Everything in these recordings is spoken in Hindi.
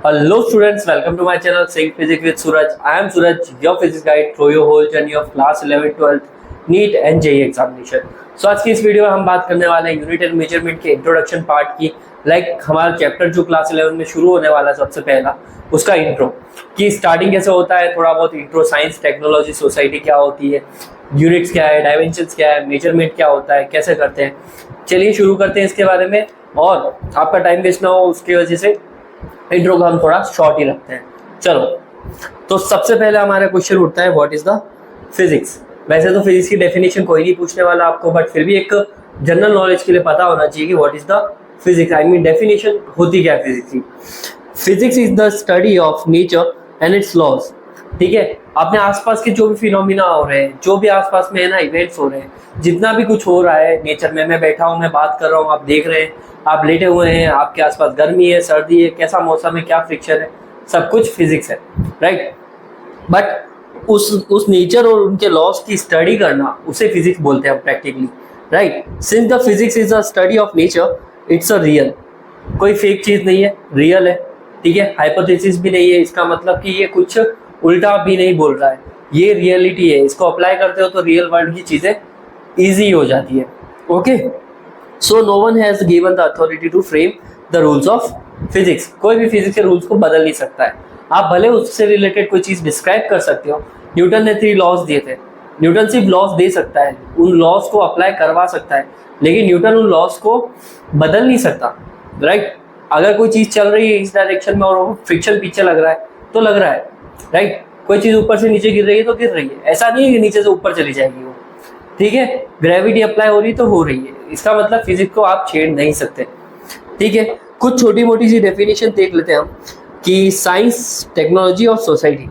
Hello students, welcome to my channel Sync Physics with Suraj. I am Suraj, your physics guide through your whole journey of class 11, 12, NEET and JEE examination. So आज की इस वीडियो में हम बात करने वाले हैं यूनिट एंड मेजरमेंट के इंट्रोडक्शन पार्ट की। हमारा चैप्टर जो क्लास 11 में शुरू होने वाला है सबसे पहला, उसका इंट्रो कि स्टार्टिंग कैसे होता है, थोड़ा बहुत इंट्रो, साइंस, टेक्नोलॉजी, सोसाइटी क्या होती है, यूनिट्स क्या है, डायमेंशंस क्या है, मेजरमेंट क्या होता है, कैसे करते हैं। चलिए शुरू करते हैं इसके बारे में, और आपका टाइम वेस्ट ना हो उसकी वजह से इंट्रो को हम थोड़ा शॉर्ट ही रखते हैं। चलो, तो सबसे पहले हमारा क्वेश्चन उठता है व्हाट इज द फिजिक्स। वैसे तो फिजिक्स की डेफिनेशन कोई नहीं पूछने वाला आपको, बट फिर भी एक जनरल नॉलेज के लिए पता होना चाहिए कि what is the physics. I mean definition होती क्या है फिजिक्स की। Physics is the study of nature and its laws. ठीक है, अपने आसपास के जो भी फिनोमिना हो रहे हैं, जो भी आसपास में है ना इवेंट्स हो रहे हैं, जितना भी कुछ हो रहा है नेचर में, मैं बैठा हूँ, मैं बात कर रहा हूँ, आप देख रहे हैं, आप लेटे हुए हैं, आपके आसपास गर्मी है, सर्दी है, कैसा मौसम है, क्या फ्रिक्शन है, सब कुछ फिजिक्स है, राइट। बट उस नेचर और उनके लॉस की स्टडी करना, उसे फिजिक्स बोलते हैं practically, right. Since the physics is a study of nature, it's a real, कोई फेक चीज नहीं है, रियल है। ठीक है, हाइपोथेसिस भी नहीं है, इसका मतलब कि ये कुछ उल्टा भी नहीं बोल रहा है, ये रियलिटी है। इसको अप्लाई करते हो तो रियल वर्ल्ड की चीजें इजी हो जाती है। Okay, so no one has given the authority to frame the rules of physics. कोई भी फिजिक्स के रूल्स को बदल नहीं सकता है। आप भले उससे रिलेटेड कोई चीज डिस्क्राइब कर सकते हो। न्यूटन ने 3 लॉज दिए थे, न्यूटन सिर्फ लॉज दे सकता है, उन लॉज को अप्लाई करवा सकता है, लेकिन न्यूटन उन लॉज को बदल नहीं सकता, राइट। अगर कोई चीज चल रही है इस डायरेक्शन में और वो फ्रिक्शन पीछे लग रहा है तो लग रहा है, राइट। कोई चीज ऊपर से नीचे गिर रही है तो गिर रही है, ऐसा नहीं है कि नीचे से ऊपर चली जाएगी वो। ठीक है, ग्रेविटी अप्लाई हो रही तो हो रही है, इसका मतलब फिजिक्स को आप छेड़ नहीं सकते। ठीक है, कुछ छोटी मोटी सी डेफिनेशन देख लेते हैं हम कि साइंस, टेक्नोलॉजी और सोसाइटी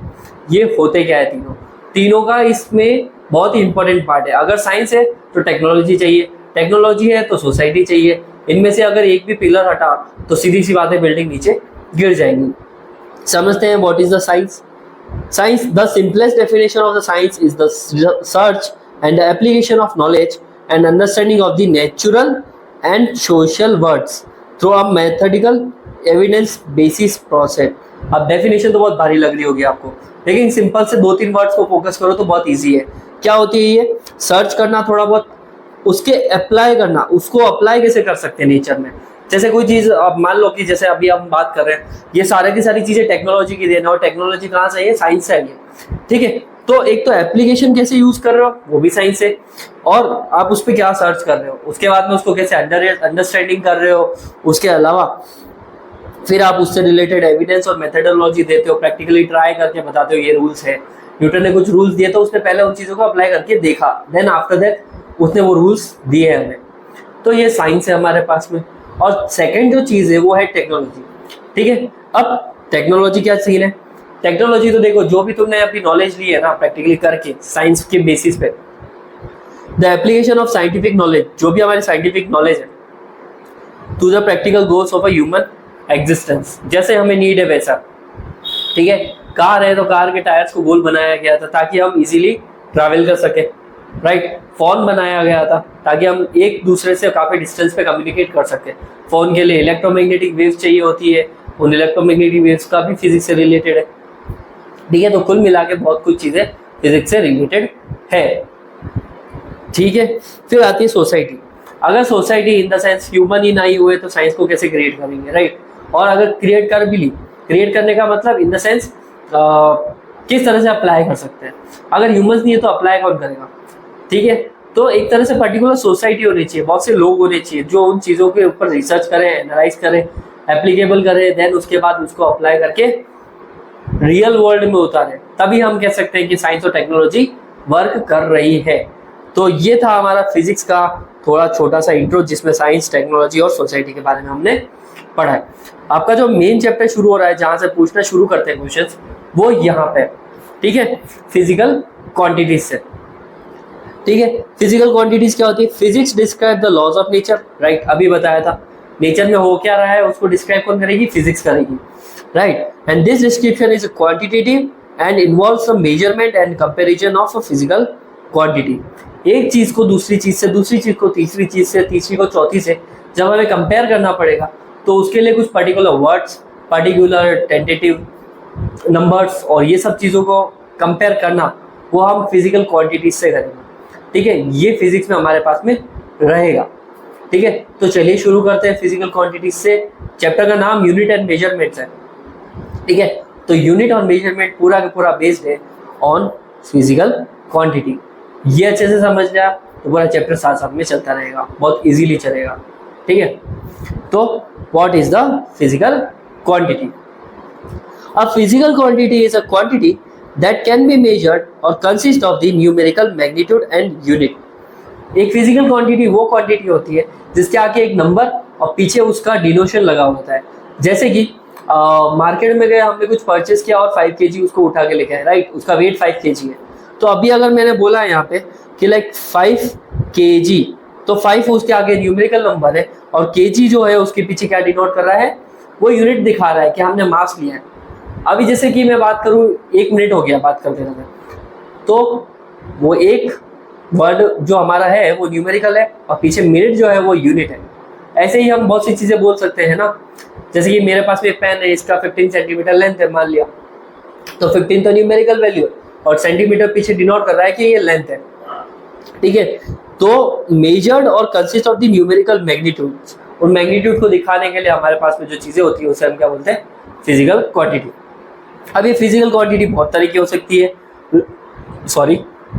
ये होते क्या है। तीनों का इसमें बहुत ही इंपॉर्टेंट पार्ट है। अगर साइंस है तो टेक्नोलॉजी चाहिए, टेक्नोलॉजी है तो सोसाइटी चाहिए। इनमें से अगर एक भी पिलर हटा तो सीधी सी बात है, बिल्डिंग नीचे गिर जाएंगी। समझते हैं what is the science. Science, the simplest definition of the science is the search and the application of knowledge and understanding of the natural and social worlds through a methodical evidence basis process. अब डेफिनेशन तो बहुत भारी लग रही होगी आपको, लेकिन सिंपल से 2-3 वर्ड्स को फोकस करो तो बहुत इजी है। क्या होती है ये? सर्च करना थोड़ा बहुत, उसके अप्लाई करना, उसको अप्लाई कैसे कर सकते हैं नेचर में। जैसे कोई चीज, अब मान लो कि जैसे अभी हम बात कर रहे हैं, ये सारे की सारी चीजें टेक्नोलॉजी की देना, और टेक्नोलॉजी कहाँ से है? साइंस से है ये। ठीक है, तो एक तो एप्लीकेशन कैसे यूज कर रहे हो वो भी साइंस है, और आप उस पर क्या सर्च कर रहे हो, उसके बाद में उसको कैसे अंडरस्टैंडिंग कर रहे हो, उसके अलावा फिर आप उससे रिलेटेड एविडेंस और मेथडोलॉजी देते हो, प्रैक्टिकली ट्राई करके बताते हो ये रूल्स है। न्यूटन ने कुछ रूल्स दिए तो उसने पहले उन चीजों को अप्लाई करके देखा, देन आफ्टर दैट उसने वो रूल्स दिए हमें। तो ये साइंस है हमारे पास में। और सेकंड जो चीज है वो है टेक्नोलॉजी। ठीक है, अब टेक्नोलॉजी क्या सीन है? टेक्नोलॉजी तो देखो, जो भी तुमने अपनी नॉलेज ली है ना प्रैक्टिकली करके साइंस के बेसिस पे, the application of scientific knowledge, जो भी हमारी साइंटिफिक नॉलेज है, to the practical goals of a human existence. जैसे हमें नीड है वैसा। ठीक है, कार है तो कार के टायर्स को गोल बनाया गया था ताकि हम इजीली ट्रैवल कर सके, राइट। फोन बनाया गया था ताकि हम एक दूसरे से काफी डिस्टेंस पे कम्युनिकेट कर सके। फोन के लिए इलेक्ट्रोमैग्नेटिक वेव्स चाहिए होती है, उन इलेक्ट्रोमैग्नेटिक वेव्स का भी फिजिक्स से रिलेटेड है। ठीक है, तो कुल मिला के बहुत कुछ चीजें फिजिक्स से रिलेटेड है। ठीक है, फिर आती है सोसाइटी। अगर society in the sense human ही नहीं हुए तो साइंस को कैसे क्रिएट करेंगे, राइट। और अगर क्रिएट कर भी ली, क्रिएट करने का मतलब इन द सेंस किस तरह से अप्लाई कर सकते हैं। अगर ह्यूमंस नहीं है तो अप्लाई कौन करेगा? ठीक है, तो एक तरह से पर्टिकुलर सोसाइटी होनी चाहिए, बहुत से लोग होने चाहिए जो उन चीज़ों के ऊपर रिसर्च करें, एनालाइज करें, एप्लीकेबल करें, देन उसके बाद उसको अप्लाई करके रियल वर्ल्ड में उतारें। तभी हम कह सकते हैं कि साइंस और टेक्नोलॉजी वर्क कर रही है। तो ये था हमारा फिजिक्स का थोड़ा छोटा सा इंट्रो, जिसमें साइंस, टेक्नोलॉजी और सोसाइटी के बारे में हमने पढ़ा है। आपका जो मेन चैप्टर शुरू हो रहा है, जहाँ से पूछना शुरू करते हैं क्वेश्चंस, वो यहाँ पे। ठीक है, फिजिकल क्वांटिटीज से। ठीक है, फिजिकल क्वांटिटीज क्या होती है? Physics describe the laws of nature, right. अभी बताया था, नेचर में हो क्या रहा है उसको डिस्क्राइब कौन करेगी? फिजिक्स करेगी, right. And this description is quantitative and involves the measurement and comparison of a physical quantity. एक चीज को दूसरी चीज से, दूसरी चीज को तीसरी चीज से, तीसरी को चौथी से जब हमें कंपेयर करना पड़ेगा तो उसके लिए कुछ particular words, particular tentative numbers और ये सब चीज़ों को कंपेयर करना वो हम फिजिकल क्वांटिटीज से करेंगे, ठीक है। ये फिजिक्स में हमारे पास में रहेगा, ठीक है। तो चलिए शुरू करते हैं फिजिकल क्वांटिटीज से। चैप्टर का नाम यूनिट एंड मेजरमेंट्स है, ठीक है। तो यूनिट और मेजरमेंट पूरा का पूरा बेस्ड है ऑन फिजिकल क्वांटिटी। ये अच्छे से समझ लिया तो पूरा चैप्टर साथ साथ में चलता रहेगा, बहुत इजीली चलेगा, ठीक है। तो what is the physical quantity? A physical quantity is a quantity that can be measured or consist of the numerical magnitude and unit. एक फिजिकल क्वांटिटी वो क्वांटिटी होती है जिसके आगे एक नंबर और पीछे उसका डिनोशन लगा होता है। जैसे कि मार्केट में गए, हमने कुछ परचेस किया और 5 kg उसको उठा के लेके आए, राइट। उसका वेट 5 kg है। तो अभी अगर मैंने बोला है यहाँ पे कि लाइक 5 kg, तो 5 उसके आगे न्यूमेरिकल नंबर है और kg जो है उसके पीछे क्या डिनोट कर रहा है, वो यूनिट दिखा रहा है कि हमने मास लिया है। अभी जैसे कि मैं बात करूँ, 1 मिनट हो गया बात करते रहते, तो वो एक वर्ड जो हमारा है वो न्यूमेरिकल है और पीछे मिनट जो है वो यूनिट है। ऐसे ही हम बहुत सी चीज़ें बोल सकते हैं ना, जैसे कि मेरे पास में एक पेन है, इसका 15 सेंटीमीटर लेंथ है मान लिया, तो 15 तो न्यूमेरिकल वैल्यू है और सेंटीमीटर पीछे डिनोट कर रहा है कि ये लेंथ है, ठीक है। तो मेजर्ड और consist of the numerical magnitude, उन मैग्नीट्यूड को दिखाने के लिए हमारे पास में जो चीज़ें होती है उसे हम क्या बोलते हैं, फिजिकल क्वांटिटी। अब ये फिजिकल क्वांटिटी बहुत तरह की हो सकती है,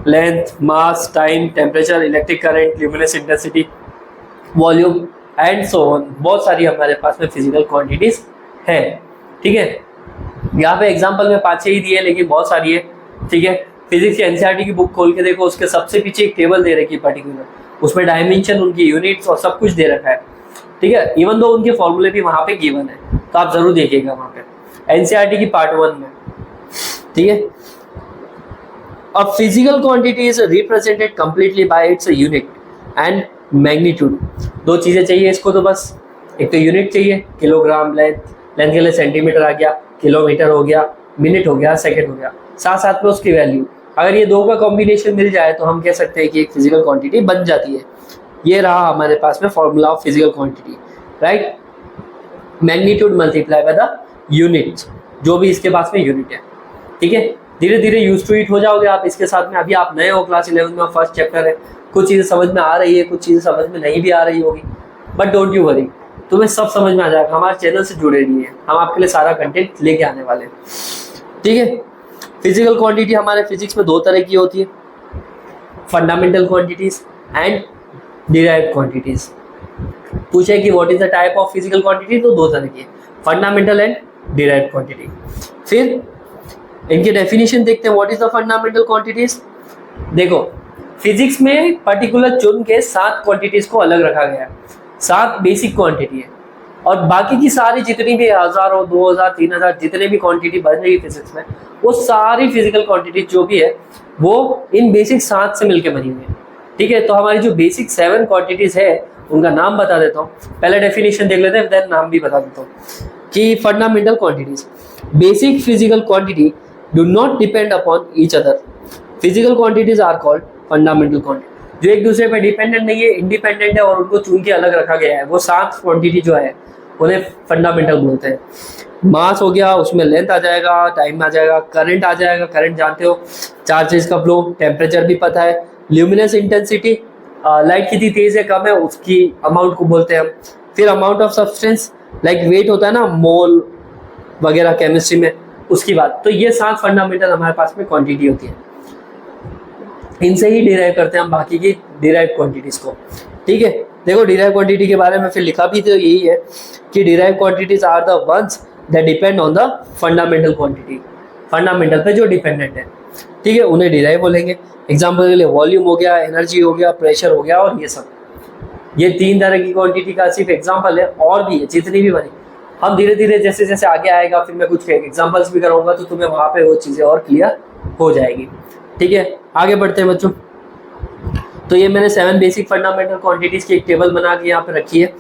length, mass, time, temperature, electric current, luminous intensity, volume and so on. बहुत सारी हमारे पास में फिजिकल क्वांटिटीज है, ठीक है। यहाँ पे एग्जांपल में 5-6 ही दिए, लेकिन बहुत सारी है, ठीक है। फिजिक्स की एनसीईआरटी की बुक खोल के देखो, उसके सबसे पीछे एक टेबल दे रखी है पर्टिकुलर, उसमें डायमेंशन, उनकी यूनिट्स और सब कुछ दे रखा है, ठीक है। इवन दो उनके फॉर्मूले भी वहाँ पे गिवन है, तो आप जरूर देखिएगा वहाँ पे एनसीईआरटी की पार्ट 1 में, ठीक है। अब physical quantity is represented completely by its unit and magnitude. दो चीजें चाहिए इसको, तो बस एक तो यूनिट चाहिए, किलोग्राम, लेंथ के लिए सेंटीमीटर आ गया, किलोमीटर हो गया, मिनट हो गया, सेकंड हो गया, साथ साथ में उसकी वैल्यू। अगर ये दो का कॉम्बिनेशन मिल जाए तो हम कह सकते हैं कि एक फिजिकल क्वांटिटी बन जाती है। ये रहा हमारे पास में formula of physical quantity, right. Magnitude multiply by the unit, जो भी इसके पास में यूनिट है, ठीक है। धीरे धीरे यूज टू इट हो जाओगे आप इसके साथ में। अभी आप नए हो, क्लास 11 में, फर्स्ट चैप्टर है, कुछ चीज़ें समझ में आ रही है, कुछ चीज़ें समझ में नहीं भी आ रही होगी, बट डोंट यू वरी, तुम्हें सब समझ में आ जाएगा। हमारे चैनल से जुड़े रहिए, हम आपके लिए सारा कंटेंट लेके आने वाले हैं, ठीक है। फिजिकल क्वांटिटी हमारे फिजिक्स में दो तरह की होती है, fundamental quantities and derived quantities. पूछे कि what is the type of physical quantity, तो दो तरह की है, फंडामेंटल एंड डिराइव्ड क्वांटिटी। फिर इनके डेफिनेशन देखते हैं, what is the fundamental quantities. देखो, फिजिक्स में पर्टिकुलर चुन के 7 क्वांटिटीज को अलग रखा गया है, 7 बेसिक क्वांटिटी है, और बाकी की सारी जितनी भी 1000 2000 3000 जितने भी क्वांटिटी बन रही है फिजिक्स में, वो सारी फिजिकल क्वांटिटी जो भी है वो इन बेसिक 7 से मिलकर बनी हुई है, ठीक है। तो हमारी जो बेसिक 7 क्वांटिटीज है उनका नाम बता देता हूँ, पहले डेफिनेशन देख लेते हैं, देन नाम भी बता देता हूँ। कि fundamental quantities, basic physical quantity do not depend upon each other. Physical quantities are called fundamental quantity, जो एक दूसरे पर डिपेंडेंट नहीं है, इंडिपेंडेंट है और उनको चुन के अलग रखा गया है। वो 7 क्वांटिटी जो है उन्हें फंडामेंटल बोलते हैं। मास हो गया, उसमें लेंथ आ जाएगा, टाइम आ जाएगा, करंट आ जाएगा, करंट जानते हो, चार्जेस का फ्लो, टेम्परेचर भी पता है, ल्यूमिनस इंटेंसिटी, लाइट कितनी तेज है कम है उसकी अमाउंट को बोलते हैं हम। फिर amount of substance, like weight होता है ना, मोल वगैरह केमिस्ट्री में, उसकी बात। तो ये 7 फंडामेंटल हमारे पास में क्वांटिटी होती है, इनसे ही डिराइव करते हैं हम बाकी की डिराइव क्वांटिटीज को, ठीक है। देखो, डिराइव क्वांटिटी के बारे में फिर लिखा भी तो यही है कि derive quantities are the ones that depend on the fundamental quantity, fundamental पे जो डिपेंडेंट है, ठीक है, उन्हें डिराइव बोलेंगे। एग्जाम्पल के लिए वॉल्यूम हो गया, एनर्जी हो गया, प्रेशर हो गया, और ये सब, ये 3 तरह की क्वांटिटी का सिर्फ एग्जाम्पल है, और भी है जितनी भी बनी। हम धीरे धीरे जैसे जैसे आगे आएगा फिर मैं कुछ एग्जाम्पल्स भी कराऊंगा, तो तुम्हें वहाँ पे वो चीज़ें और क्लियर हो जाएगी, ठीक है। आगे बढ़ते हैं बच्चों। तो ये मैंने 7 बेसिक फंडामेंटल क्वांटिटीज की एक टेबल बना के यहाँ पे रखी है,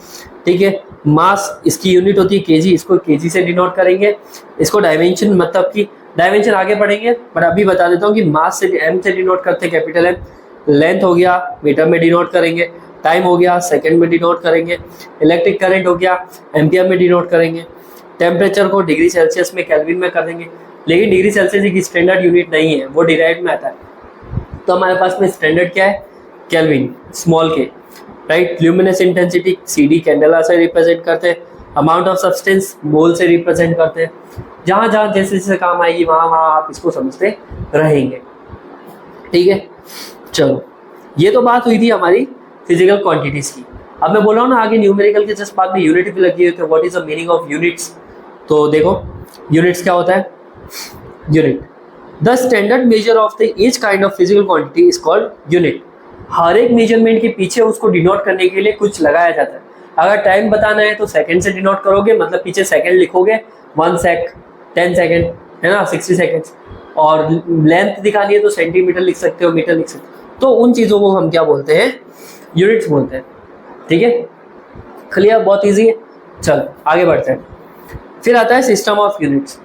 ठीक है। मास, इसकी यूनिट होती है केजी, इसको केजी से डिनोट करेंगे। इसको डायमेंशन, मतलब कि डायमेंशन आगे पढ़ेंगे, पर अभी बता देता हूँ कि मास से एम से डिनोट करते हैं, कैपिटल एम। लेंथ हो गया, मीटर में डिनोट करेंगे। टाइम हो गया, सेकंड में डिनोट करेंगे। इलेक्ट्रिक करंट हो गया, एम्पियर में डिनोट करेंगे। टेम्परेचर को डिग्री सेल्सियस में केल्विन में कर देंगे, लेकिन डिग्री सेल्सियस एक स्टैंडर्ड यूनिट नहीं है, वो डिराइव में आता है। तो हमारे पास में स्टैंडर्ड क्या है, केल्विन, स्मॉल के, राइट। ल्यूमिनेस इंटेंसिटी CD कैंडेला से रिप्रेजेंट करते हैं, अमाउंट ऑफ सब्सटेंस मोल से रिप्रेजेंट करते हैं। जहाँ जहाँ जैसे जैसे काम आएगी वहाँ वहाँ आप इसको समझते रहेंगे, ठीक है। चलो, ये तो बात हुई थी हमारी फिजिकल क्वांटिटीज की। अब मैं बोल रहा हूँ ना आगे न्यूमेरिकल के जस्ट बाद में यूनिट भी लगी हुई है। What is the meaning of units? तो देखो यूनिट्स क्या होता है। Unit, the standard measure of the each kind of physical quantity is called unit. हर एक मेजरमेंट के पीछे उसको डिनोट करने के लिए कुछ लगाया जाता है। अगर टाइम बताना है तो सेकंड से डिनोट करोगे, मतलब पीछे सेकंड लिखोगे, 1 सेक, 10 सेकंड, है ना, 60 सेकंड्स। और लेंथ दिखानी है तो सेंटीमीटर लिख सकते हो, मीटर लिख सकते हो। तो उन चीज़ों को हम क्या बोलते हैं, यूनिट्स बोलते हैं, ठीक है। क्लियर, बहुत ईजी है। चलो आगे बढ़ते हैं। फिर आता है सिस्टम ऑफ यूनिट्स।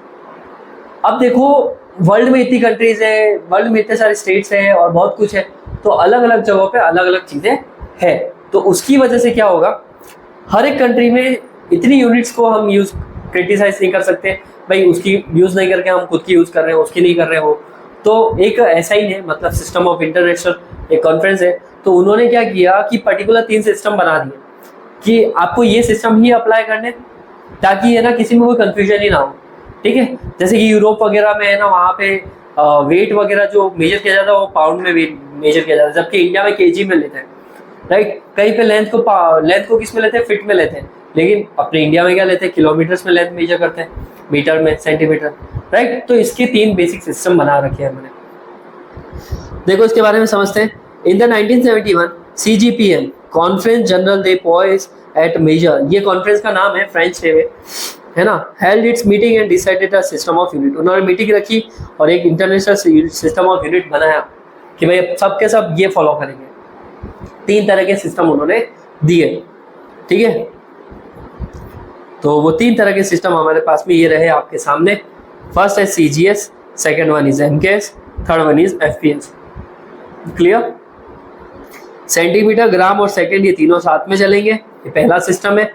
अब देखो वर्ल्ड में इतनी कंट्रीज है, वर्ल्ड में इतने सारे स्टेट्स हैं और बहुत कुछ है, तो अलग अलग जगहों पे अलग अलग चीज़ें हैं। तो उसकी वजह से क्या होगा, हर एक कंट्री में इतनी यूनिट्स को हम यूज़ क्रिटिसाइज नहीं कर सकते, भाई उसकी यूज़ नहीं करके हम खुद की यूज़ कर रहे हो, उसकी नहीं कर रहे हो। तो एक ऐसा ही है, मतलब सिस्टम ऑफ इंटरनेशनल एक कॉन्फ्रेंस है, तो उन्होंने क्या किया कि पर्टिकुलर 3 सिस्टम बना दिए कि आपको ये सिस्टम ही अप्लाई करने, ताकि है ना किसी में कोई कन्फ्यूजन ही ना हो, ठीक है। जैसे कि यूरोप वगैरह में है ना, वहाँ पे वेट वगैरह जो मेजर किया जाता है वो पाउंड में वेट मेजर किया जाता है, जबकि इंडिया में केजी में लेते हैं, राइट। कहीं पे लेंथ को किस में लेते हैं, फिट में लेते हैं, लेकिन अपने इंडिया में क्या लेते हैं, किलोमीटर्स में लेंथ मेजर करते हैं, मीटर में, सेंटीमीटर, राइट। तो इसके 3 बेसिक सिस्टम बना रखे हैं मैंने। देखो इसके बारे में समझते हैं। In the 1971 CGPM conference general des poids et mesures, ये कॉन्फ्रेंस का नाम है, फ्रेंच है ना, held its meeting and decided a system of unit. उन्होंने मीटिंग रखी और एक इंटरनेशनल सिस्टम ऑफ यूनिट बनाया कि भाई सब के सब ये फॉलो करेंगे। 3 तरह के सिस्टम उन्होंने दिए, ठीक है। तो वो 3 तरह के सिस्टम हमारे पास में ये रहे आपके सामने। फर्स्ट है CGS, second one is MKS, third one is FPS। Clear. Centimetre, gram और सेकंड ये तीनों साथ में चलेंगे, ये पहला सिस्टम है।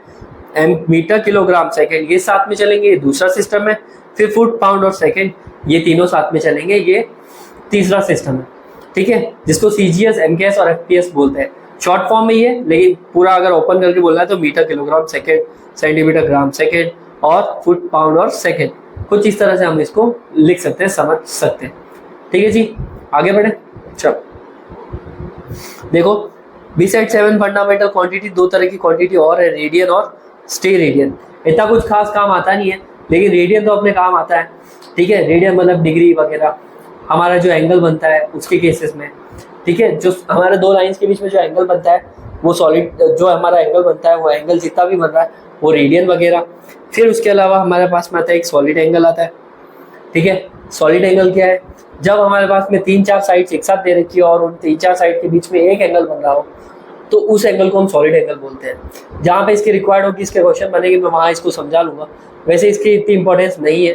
मीटर, किलोग्राम, सेकंड ये साथ में चलेंगे, ये दूसरा सिस्टम है। फिर फुट, पाउंड और सेकंड ये तीनों साथ में चलेंगे, ये तीसरा सिस्टम है, ठीक है, जिसको CGS, MKS और FPS बोलते हैं। शॉर्ट फॉर्म में ये, लेकिन पूरा अगर ओपन करके बोलना है तो मीटर, किलोग्राम, सेकंड, सेंटीमीटर, ग्राम, सेकंड और फुट, पाउंड और सेकंड। कुछ इस तरह से हम इसको लिख सकते हैं, समझ सकते हैं, ठीक है जी। आगे बढ़े। चलो देखो, बिसाइड 7 फंडामेंटल क्वांटिटी 2 तरह की क्वांटिटी और है, रेडियन और स्टे रेडियन। इतना कुछ खास काम आता नहीं है, लेकिन रेडियन तो अपने काम आता है, ठीक है। रेडियन मतलब डिग्री वगैरह, हमारा जो एंगल बनता है उसके केसेस में, ठीक है। जो हमारे 2 लाइंस के बीच में जो एंगल बनता है वो सॉलिड, जो हमारा एंगल बनता है वो एंगल जितना भी बन रहा है वो रेडियन वगैरह। फिर उसके अलावा हमारे पास में आता है एक सॉलिड एंगल आता है, ठीक है। सॉलिड एंगल क्या है, जब हमारे पास में 3-4 साइड्स एक साथ दे रखी है और उन 3-4 साइड के बीच में एक एंगल बन रहा हो, तो उस एंगल को हम सॉलिड एंगल बोलते हैं। जहाँ पे इसकी रिक्वायर्ड होगी, इसके क्वेश्चन बनेगी, मैं वहाँ इसको समझा लूँगा। वैसे इसकी इतनी इंपॉर्टेंस नहीं है।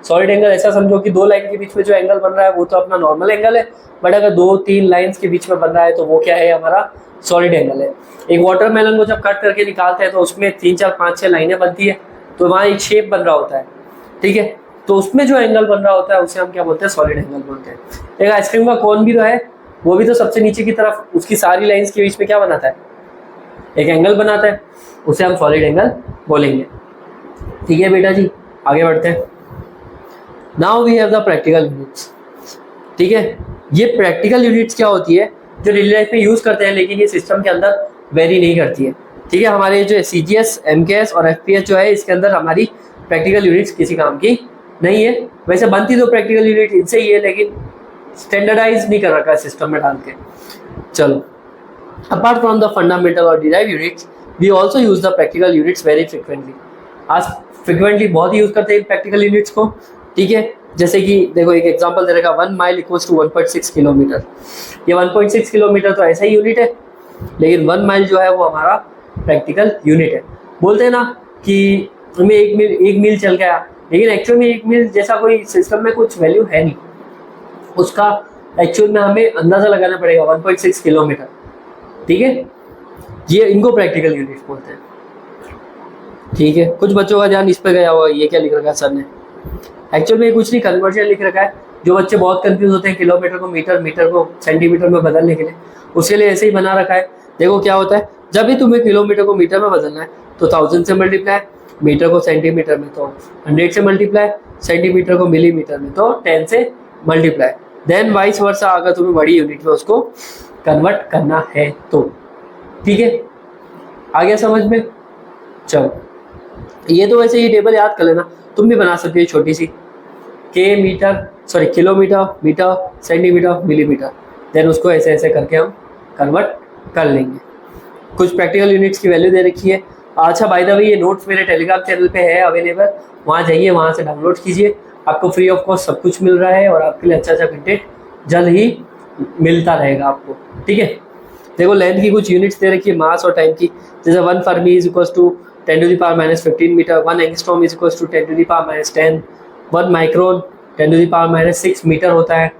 सॉलिड एंगल ऐसा समझो कि 2 लाइन के बीच में जो एंगल बन रहा है वो तो अपना नॉर्मल एंगल है, बट अगर 2-3 लाइन्स के बीच में बन रहा है तो वो क्या है, हमारा सॉलिड एंगल है। एक वाटरमेलन को जब कट करके निकालते हैं तो उसमें 3-4-5-6 लाइनें बनती है, तो वहाँ एक शेप बन रहा होता है, ठीक है। तो उसमें जो एंगल बन रहा होता है उसे हम क्या बोलते हैं, सॉलिड एंगल बोलते हैं। एक आइसक्रीम का कोन भी तो है, वो भी तो सबसे नीचे की तरफ उसकी सारी लाइंस के बीच में क्या बनाता है, एक एंगल बनाता है, उसे हम सॉलिड एंगल बोलेंगे, ठीक है बेटा जी। आगे बढ़ते हैं। Now we have the practical units, ठीक है। ये प्रैक्टिकल यूनिट्स क्या होती है, जो डेली लाइफ में यूज़ करते हैं लेकिन ये सिस्टम के अंदर वेरी नहीं करती है, ठीक है। हमारे जो CGS, MKS और FPS जो है, इसके अंदर हमारी प्रैक्टिकल यूनिट्स किसी काम की नहीं है। वैसे बनती तो प्रैक्टिकल यूनिट इनसे ही है, लेकिन स्टैंडर्डाइज नहीं कर रखा है सिस्टम में डाल के। चलो, अपार्ट फ्रॉम द फंडामेंटल और derive units, we also use the practical units very frequently. आज फ्रिक्वेंटली बहुत यूज करते हैं प्रैक्टिकल यूनिट्स को, ठीक है। जैसे कि देखो एक एग्जांपल दे रखा, 1 माइल इक्वल्स टू 1.6 किलोमीटर। ये 1.6 किलोमीटर तो ऐसा ही यूनिट है, लेकिन 1 माइल जो है वो हमारा प्रैक्टिकल यूनिट है। बोलते हैं ना कि हमें 1 मील चल गया, लेकिन एक्चुअल में 1 मील जैसा कोई सिस्टम में कुछ वैल्यू है नहीं, उसका एक्चुअल में हमें अंदाजा लगाना पड़ेगा 1.6 किलोमीटर, ठीक है। ये इनको प्रैक्टिकल यूनिट बोलते हैं। ठीक है, कुछ बच्चों का ध्यान इस पे गया हुआ, ये क्या लिख रखा है सर ने। एक्चुअल में कुछ नहीं, कन्वर्जन लिख रखा है। जो बच्चे बहुत कंफ्यूज होते हैं किलोमीटर को मीटर, मीटर को सेंटीमीटर में बदलने के लिए, उसके लिए ऐसे ही बना रखा है। देखो क्या होता है, जब भी तुम्हें किलोमीटर को मीटर में बदलना है तो 1000 से मल्टीप्लाई, मीटर को सेंटीमीटर में तो 100 से मल्टीप्लाई, सेंटीमीटर को मिलीमीटर में तो 10 से मल्टीप्लाई, देन वाइस वर्सा अगर तुम्हें बड़ी यूनिट में उसको कन्वर्ट करना है तो। ठीक है, आ गया समझ में। चलो, ये तो वैसे ये टेबल याद कर लेना, तुम भी बना सकते हो छोटी सी, के metre sorry kilometre, metre, centimetre, millimetre, then उसको ऐसे ऐसे करके हम कन्वर्ट कर लेंगे। कुछ प्रैक्टिकल यूनिट्स की वैल्यू दे रखी है। अच्छा बाय द वे, ये नोट्स मेरे टेलीग्राम चैनल पे है अवेलेबल, वहाँ जाइए, वहाँ से डाउनलोड कीजिए, आपको फ्री ऑफ कॉस्ट सब कुछ मिल रहा है और आपके लिए अच्छा अच्छा कंटेंट जल्द ही मिलता रहेगा आपको। ठीक है, देखो लेंथ की कुछ यूनिट्स दे रखी है, मास और टाइम की। जैसे 1 fermi is equals to 10 to the power minus 15 metre, 1 angstrom is equals to 10 to the power minus 10, 1 micron 10 to the power minus 6 metre होता है।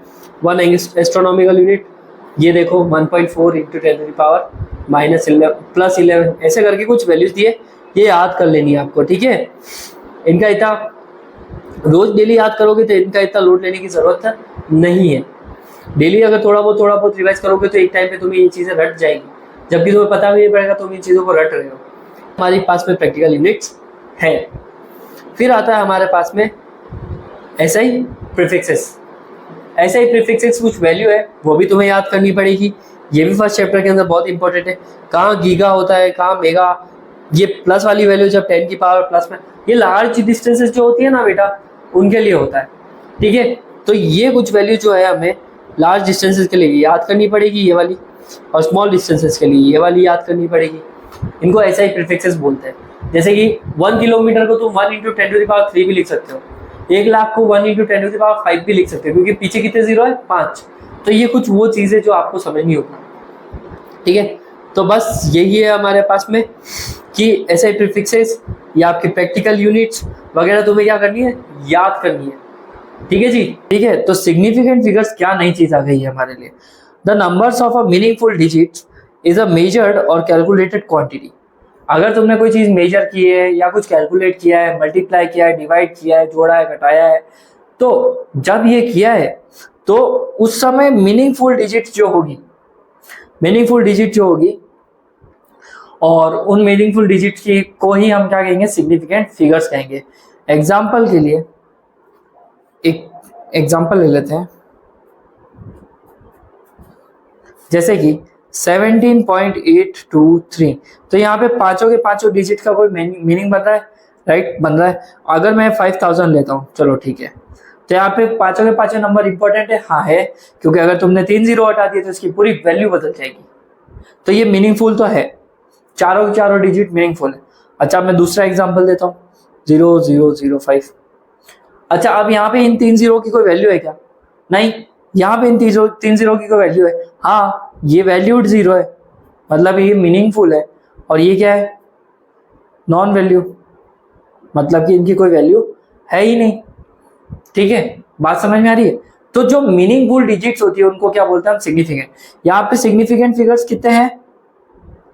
1 एस्ट्रोनॉमिकल यूनिट, ये देखो 1.4 into 10 to the power minus 11 plus 11, ऐसे करके कुछ वैल्यूज दिए, ये याद कर लेनी है आपको। ठीक है, इनका इतना रोज डेली याद करोगे तो इनका इतना लोड लेने की जरूरत नहीं है। डेली अगर थोड़ा बहुत रिवाइज करोगे तो एक टाइम पे तुम्हें ये चीज़ें रट जाएगी, जबकि तुम्हें पता भी नहीं पड़ेगा तुम इन चीज़ों को रट रहे हो। हमारे पास में प्रैक्टिकल यूनिट्स है। फिर आता है हमारे पास में एसआई प्रीफिक्सेस। एसआई प्रीफिक्सेस कुछ वैल्यू है, वो भी तुम्हें याद करनी पड़ेगी। ये भी फर्स्ट चैप्टर के अंदर बहुत इंपॉर्टेंट है। कहाँ गीगा होता है, कहाँ मेगा, ये प्लस वाली वैल्यू जब 10 की पावर प्लस में, ये लार्ज डिस्टेंसेस जो होती है ना बेटा, उनके लिए होता है। ठीक है, तो ये कुछ वैल्यू जो है हमें लार्ज डिस्टेंसेस के लिए याद करनी पड़ेगी, ये वाली, और स्मॉल डिस्टेंसेस के लिए ये वाली याद करनी पड़ेगी। इनको एसआई प्रीफिक्सेस बोलते हैं। जैसे कि 1 किलोमीटर को तुम 1 इंटू 10 टू द पावर 3 भी लिख सकते हो, 1 लाख को 1 इंटू 10 टू द पावर 5 भी लिख सकते हो, क्योंकि पीछे कितने जीरो है, 5। तो ये कुछ वो चीज़ें जो आपको समझनी होगा। ठीक है, तो बस यही है हमारे पास में कि एसआई प्रीफिक्सेस या आपकी प्रैक्टिकल यूनिट्स वगैरह तुम्हें क्या करनी है, याद करनी है। ठीक है जी, ठीक है। तो सिग्निफिकेंट फिगर्स क्या नई चीज आ गई है हमारे लिए। The numbers of a meaningful digits is a measured और कैलकुलेटेड क्वांटिटी। अगर तुमने कोई चीज मेजर की है या कुछ कैलकुलेट किया है, मल्टीप्लाई किया है, डिवाइड किया है, जोड़ा है, घटाया है, तो जब ये किया है तो उस समय मीनिंगफुल डिजिट जो होगी, मीनिंगफुल डिजिट जो होगी, और उन मीनिंगफुल डिजिट की को ही हम क्या कहेंगे, सिग्निफिकेंट फिगर्स कहेंगे। एग्जाम्पल के लिए एक एग्जाम्पल ले लेते हैं, जैसे कि 17.823। तो यहाँ पे पांचों के पांचों डिजिट का कोई मीनिंग बन रहा है, राइट, बन रहा है। अगर मैं 5000 लेता हूँ, चलो ठीक है, तो यहाँ पे पांचों के पांचों नंबर इंपॉर्टेंट है, हाँ है, क्योंकि अगर तुमने 3 जीरो हटा दिए तो इसकी पूरी वैल्यू बदल जाएगी। तो ये मीनिंगफुल तो है, चारों के चारों डिजिट मीनिंगफुल है। अच्छा, मैं दूसरा एग्जाम्पल देता हूँ, 0005। अच्छा, अब यहाँ पे इन 3 जीरो की कोई वैल्यू है क्या? नहीं, यहाँ पे इन 3 जीरो की कोई वैल्यू है, हाँ, ये वैल्यूड जीरो है, मतलब ये मीनिंगफुल है। और ये क्या है, नॉन वैल्यू, मतलब कि इनकी कोई वैल्यू है ही नहीं। ठीक है, बात समझ में आ रही है। तो जो मीनिंगफुल डिजिट्स होती है उनको क्या बोलते हैं हम, सिग्निफिकेंट। यहाँ पे सिग्निफिकेंट फिगर्स कितने हैं,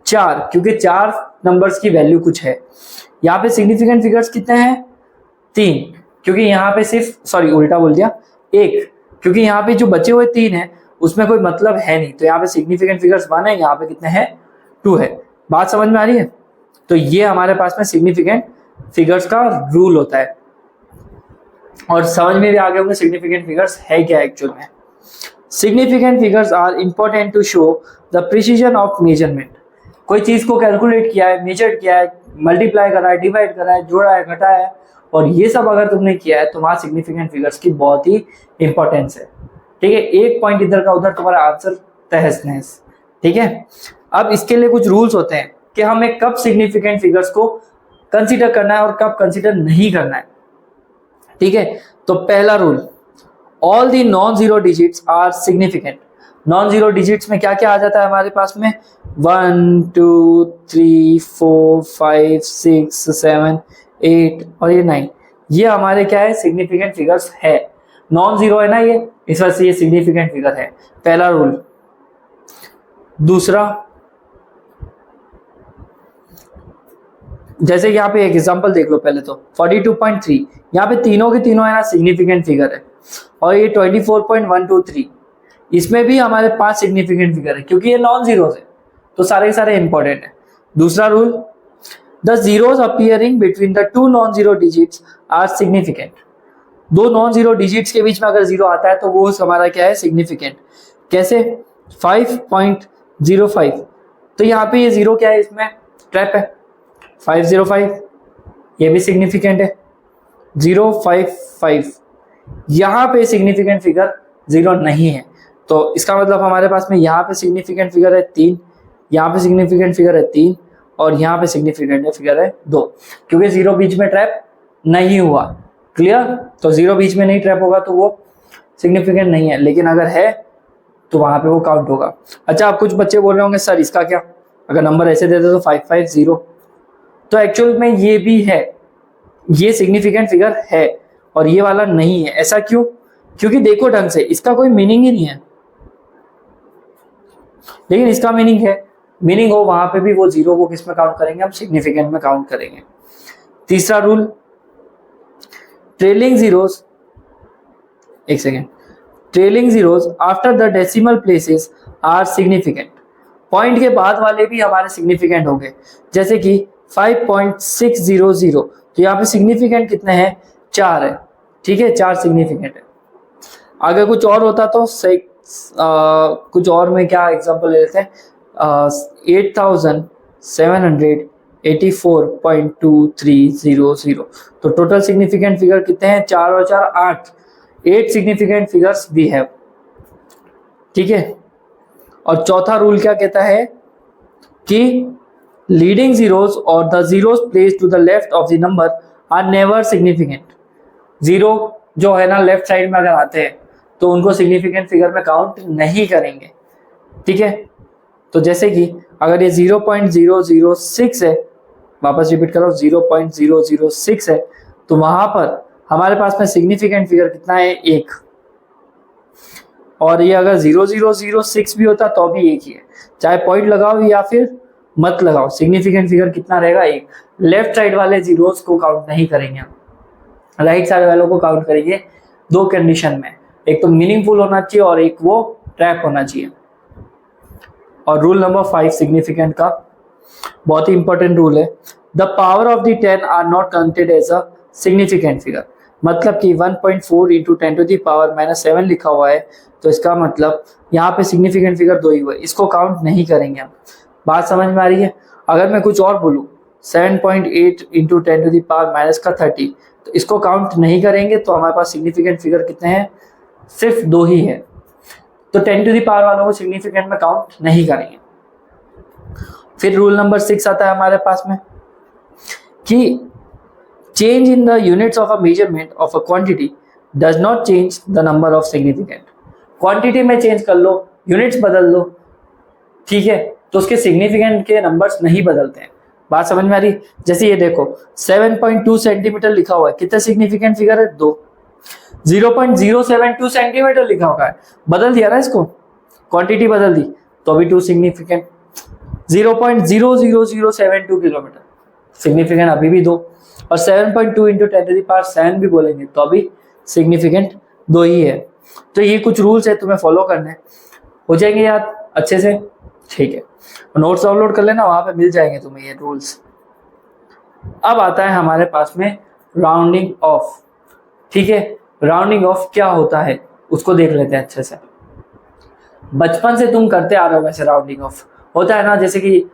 4, क्योंकि 4 नंबर्स की वैल्यू कुछ है। यहाँ पे सिग्निफिकेंट फिगर्स कितने हैं, 3, क्योंकि यहाँ पे सिर्फ, सॉरी उल्टा बोल दिया, 1, क्योंकि यहाँ पे जो बचे हुए 3 है उसमें कोई मतलब है नहीं। तो यहाँ पे सिग्निफिकेंट फिगर्स 1 है, यहाँ पे कितने हैं, 2 है। बात समझ में आ रही है। तो ये हमारे पास में सिग्निफिकेंट फिगर्स का रूल होता है। और समझ में भी आ गए होंगे सिग्निफिकेंट फिगर्स है क्या एक्चुअल में। Significant figures are important to show the precision of measurement. कोई चीज को कैलकुलेट किया है, मेजर किया है, मल्टीप्लाई करा है, डिवाइड करा है, जोड़ा है, घटाया है, और ये सब अगर तुमने किया है तो वहां सिग्निफिकेंट फिगर्स की बहुत ही इंपॉर्टेंस है। ठीक है, एक पॉइंट इधर का उधर, तुम्हारा आंसर तहस नहस। ठीक है, अब इसके लिए कुछ रूल्स होते हैं कि हमें कब सिग्निफिकेंट फिगर्स को कंसीडर करना है और कब कंसीडर नहीं करना है। ठीक है, तो पहला rule, all the non zero digits are significant. Non zero digits में क्या क्या आ जाता है हमारे पास में, 1 2 3 4 5 6 7 8 और ये 9, ये हमारे क्या है, सिग्निफिकेंट फिगर्स है। नॉन जीरो है ना ये, इस वजह से ये सिग्निफिकेंट फिगर है, पहला रूल। दूसरा, जैसे यहाँ पे एक एग्जांपल देख लो पहले तो 42.3, यहाँ पे तीनों के तीनों है ना सिग्निफिकेंट फिगर है, और ये 24.123 इसमें भी हमारे पास सिग्निफिकेंट फिगर है क्योंकि ये नॉन जीरोस है, तो सारे के सारे इंपॉर्टेंट है। दूसरा rule, the zeros appearing between the two non zero digits are significant. दो नॉन जीरो डिजिट्स के बीच में अगर जीरो आता है तो वो हमारा क्या है, सिग्निफिकेंट। कैसे, 5.05, तो यहाँ पे ये जीरो क्या है, इसमें ट्रैप है। 505 ये भी सिग्निफिकेंट है। 055 यहाँ पे सिग्निफिकेंट फिगर जीरो नहीं है, तो इसका मतलब हमारे पास में यहाँ पे सिग्निफिकेंट फिगर है 3, यहाँ पे सिग्निफिकेंट फिगर है 3, और यहाँ पे सिग्निफिकेंट फिगर है 2, क्योंकि जीरो बीच में ट्रैप नहीं हुआ। क्लियर, तो जीरो बीच में नहीं ट्रैप होगा तो वो सिग्निफिकेंट नहीं है, लेकिन अगर है तो वहां पे वो काउंट होगा। अच्छा, आप कुछ बच्चे बोल रहे होंगे सर इसका क्या, अगर नंबर ऐसे दे दे तो 550, तो एक्चुअल में ये भी है, ये सिग्निफिकेंट फिगर है और ये वाला नहीं है। ऐसा क्यों, क्योंकि देखो ढंग से इसका कोई मीनिंग ही नहीं है, लेकिन इसका मीनिंग है। मीनिंग हो वहां पे भी वो जीरो को किस में काउंट करेंगे, हम सिग्निफिकेंट में काउंट करेंगे। तीसरा रूल, ट्रेलिंग जीरोस, एक second, trailing zeros after the decimal places are significant. Point के बाद वाले भी हमारे सिग्निफिकेंट होंगे, जैसे कि 5.600, तो यहाँ पे सिग्निफिकेंट कितने हैं, 4 है। ठीक है, 4 सिग्निफिकेंट है। अगर कुछ और होता तो कुछ और में क्या एग्जांपल ले लेते हैं, 8784.2300, तो टोटल सिग्निफिकेंट फिगर कितने हैं, 4 और 4 8, 8 सिग्निफिकेंट फिगर्स वी हैव। ठीक है, और चौथा रूल क्या कहता है कि लीडिंग जीरोस और the zeros placed to the left of the number are never significant. Zero जो है ना लेफ्ट साइड में अगर आते हैं तो उनको सिग्निफिकेंट फिगर में काउंट नहीं करेंगे। ठीक है, तो जैसे कि अगर ये 0.006 है, वापस रिपीट करो 0.006 है, तो वहां पर हमारे पास में सिग्निफिकेंट फिगर कितना है, 1। और ये अगर 0006 भी होता तो भी 1 ही है, चाहे पॉइंट लगाओ या फिर मत लगाओ, सिग्निफिकेंट फिगर कितना रहेगा, 1। लेफ्ट साइड वाले जीरोस को काउंट नहीं करेंगे हम, राइट साइड वालों को काउंट करेंगे। दो कंडीशन में, एक तो मीनिंगफुल होना चाहिए और एक वो ट्रैप होना चाहिए। और रूल नंबर 5 सिग्निफिकेंट का बहुत ही इंपॉर्टेंट रूल है, the power of the 10 are not counted as a significant figure. मतलब कि 1.4 इंटू 10 टू द पावर -7 लिखा हुआ है, तो इसका मतलब यहाँ पे सिग्निफिकेंट फिगर 2 ही हुआ है, इसको काउंट नहीं करेंगे हम। बात समझ में आ रही है। अगर मैं कुछ और बोलूँ 7.8 इंटू 10 टू द पावर -30, तो इसको काउंट नहीं करेंगे, तो हमारे पास सिग्निफिकेंट फिगर कितने हैं, सिर्फ 2 ही है, तो 10 टू द पावर वालों को सिग्निफिकेंट में काउंट नहीं करेंगे। फिर रूल नंबर 6 आता है हमारे पास में कि change in the units of a measurement of a quantity does not change the number of significant. Quantity में चेंज कर लो, यूनिट्स बदल लो, ठीक है, तो उसके सिग्निफिकेंट के नंबर्स नहीं बदलते हैं। बात समझ में आ रही। जैसे ये देखो 7.2 सेंटीमीटर लिखा हुआ है, कितना सिग्निफिकेंट फिगर है, 2। 0.072 सेंटीमीटर लिखा हुआ है, बदल दिया ना इसको, क्वांटिटी बदल दी, तो अभी 2 सिग्निफिकेंट। 0.00072 किलोमीटर, सिग्निफिकेंट अभी भी 2। और 7.2 इंटू 10 टू द पावर 7 भी बोलेंगे तो अभी सिग्निफिकेंट 2 ही है। तो ये कुछ रूल्स है, तुम्हें फॉलो करने, हो जाएंगे याद अच्छे से। ठीक है, नोट्स डाउनलोड कर लेना, वहां पे मिल जाएंगे तुम्हें ये रूल्स। अब आता है हमारे पास में राउंडिंग ऑफ। ठीक है, राउंडिंग ऑफ क्या होता है उसको देख लेते हैं अच्छे से। बचपन से तुम करते आ रहे हो वैसे राउंडिंग ऑफ होता है ना, जैसे कि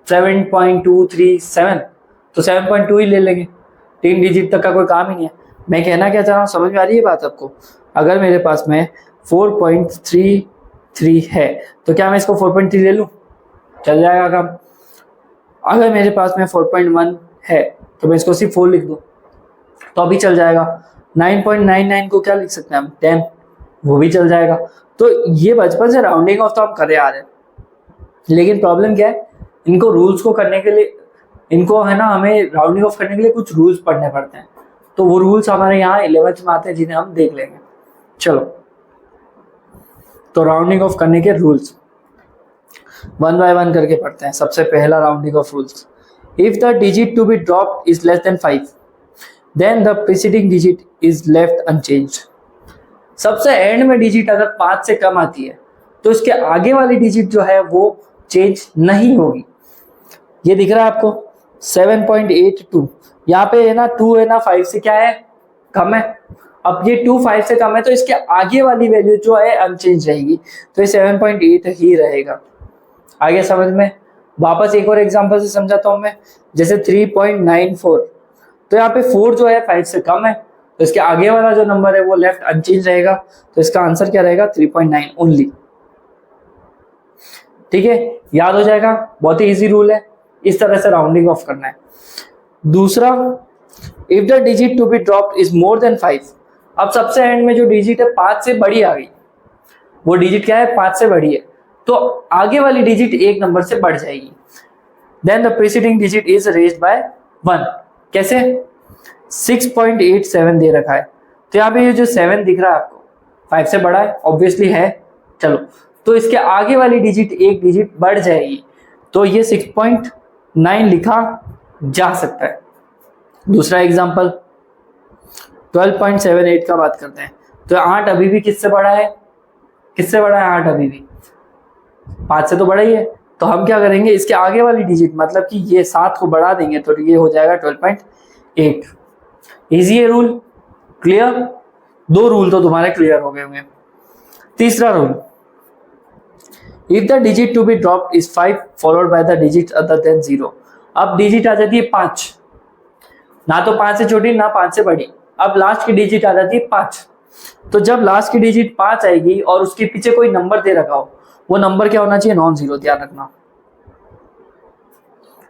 7.237, तो 7.2 ही ले लेंगे, 3 डिजिट तक का कोई काम ही नहीं है। मैं कहना क्या चाह रहा हूँ, समझ में आ रही है बात आपको। अगर मेरे पास में 4.33 है तो क्या मैं इसको 4.3 ले लूँ, चल जाएगा काम। अगर मेरे पास में 4.1 है तो मैं इसको सिर्फ 4 लिख दूँ तो अभी चल जाएगा। 9.99 को क्या लिख सकते हैं हम, 10, वो भी चल जाएगा। तो ये बचपन से राउंडिंग ऑफ तो हम करे आ रहे हैं, लेकिन प्रॉब्लम क्या है, इनको रूल्स को करने के लिए, इनको है ना हमें राउंडिंग ऑफ करने के लिए कुछ रूल्स पढ़ने पड़ते हैं, तो वो रूल्स हमारे यहाँ 11th में आते हैं जिन्हें हम देख लेंगे। चलो, तो राउंडिंग ऑफ करने के रूल्स 1 बाय 1 करके पढ़ते हैं। सबसे पहला rounding off rules, If the digit to be dropped is less than 5, then the preceding digit is left unchanged. सबसे एंड में डिजिट अगर 5 से कम आती है तो इसके आगे वाली डिजिट जो है वो चेंज नहीं होगी। ये दिख रहा है आपको 7.82, यहाँ पे है ना 2 है ना 5 से क्या है, कम है। अब ये 2 5 से कम है तो इसके आगे वाली वैल्यू जो है अनचेंज रहेगी, तो ये 7.8 ही रहेगा। आगे समझ में? वापस एक और एग्जांपल से समझाता हूं मैं, जैसे 3.94, तो यहाँ पे 4 जो है 5 से कम है, तो इसके आगे वाला जो नंबर है वो लेफ्ट अनचेंज रहेगा, तो इसका आंसर क्या रहेगा 3.9 ओनली। ठीक है, याद हो जाएगा, बहुत ही इजी रूल है, इस तरह से राउंडिंग ऑफ करना है। दूसरा, if the digit to be dropped is more than 5, अब सबसे एंड में जो डिजिट है 5 से बड़ी आ गई, वो डिजिट क्या है 5 से बड़ी है, तो आगे वाली डिजिट एक नंबर से बढ़ जाएगी। Then the preceding digit is raised by 1। कैसे? 6.87 दे रखा है, तो यहाँ पे ये जो 7 दिख रहा है आपको 5 से बड़ा है, ऑब्वियसली है, चलो, तो इसके आगे वाली डिजिट एक डिजिट बढ़ जाएगी, तो ये 6.9 लिखा जा सकता है। दूसरा एग्जांपल 12.78 का बात करते हैं, तो 8 अभी भी किससे बड़ा है? किससे बड़ा है 8 अभी भी? 5 से तो बड़ा ही है, तो हम क्या करेंगे, इसके आगे वाली डिजिट मतलब कि ये 7 को बढ़ा देंगे, तो ये हो जाएगा 12.8। इजी है रूल, क्लियर? 2 रूल तो तुम्हारे क्लियर हो गए होंगे। तीसरा rule, if the digit to be dropped is 5 followed by the digit other than 0। अब डिजिट आ जाती है 5, ना तो 5 से छोटी ना 5 से बड़ी, अब लास्ट की डिजिट आ जाती है 5। तो जब लास्ट की डिजिट 5 आएगी और उसके पीछे कोई नंबर दे रखा हो, वो नंबर क्या होना चाहिए? नॉन जीरो, ध्यान रखना।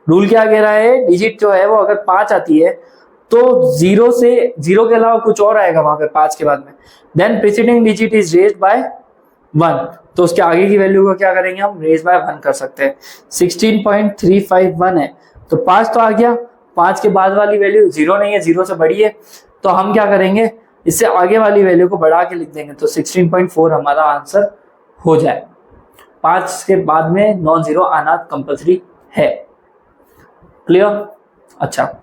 रूल क्या कह रहा है, डिजिट जो है वो अगर 5 आती है तो 0 के अलावा कुछ और आएगा वहां पे 5 के बाद में, then preceding digit is raised by 1, तो उसके आगे की वैल्यू को क्या करेंगे हम? रेज बाय 1 कर सकते हैं। 16.351 है, तो 5 तो आ गया, 5 के बाद वाली वैल्यू 0 नहीं है, 0 से बड़ी है, तो हम क्या करेंगे, इससे आगे वाली वैल्यू को बढ़ा के लिख देंगे, तो 16.4 हमारा आंसर हो जाए। 5 के बाद में नॉन जीरो आना कंपल्सरी है। क्लियर? अच्छा,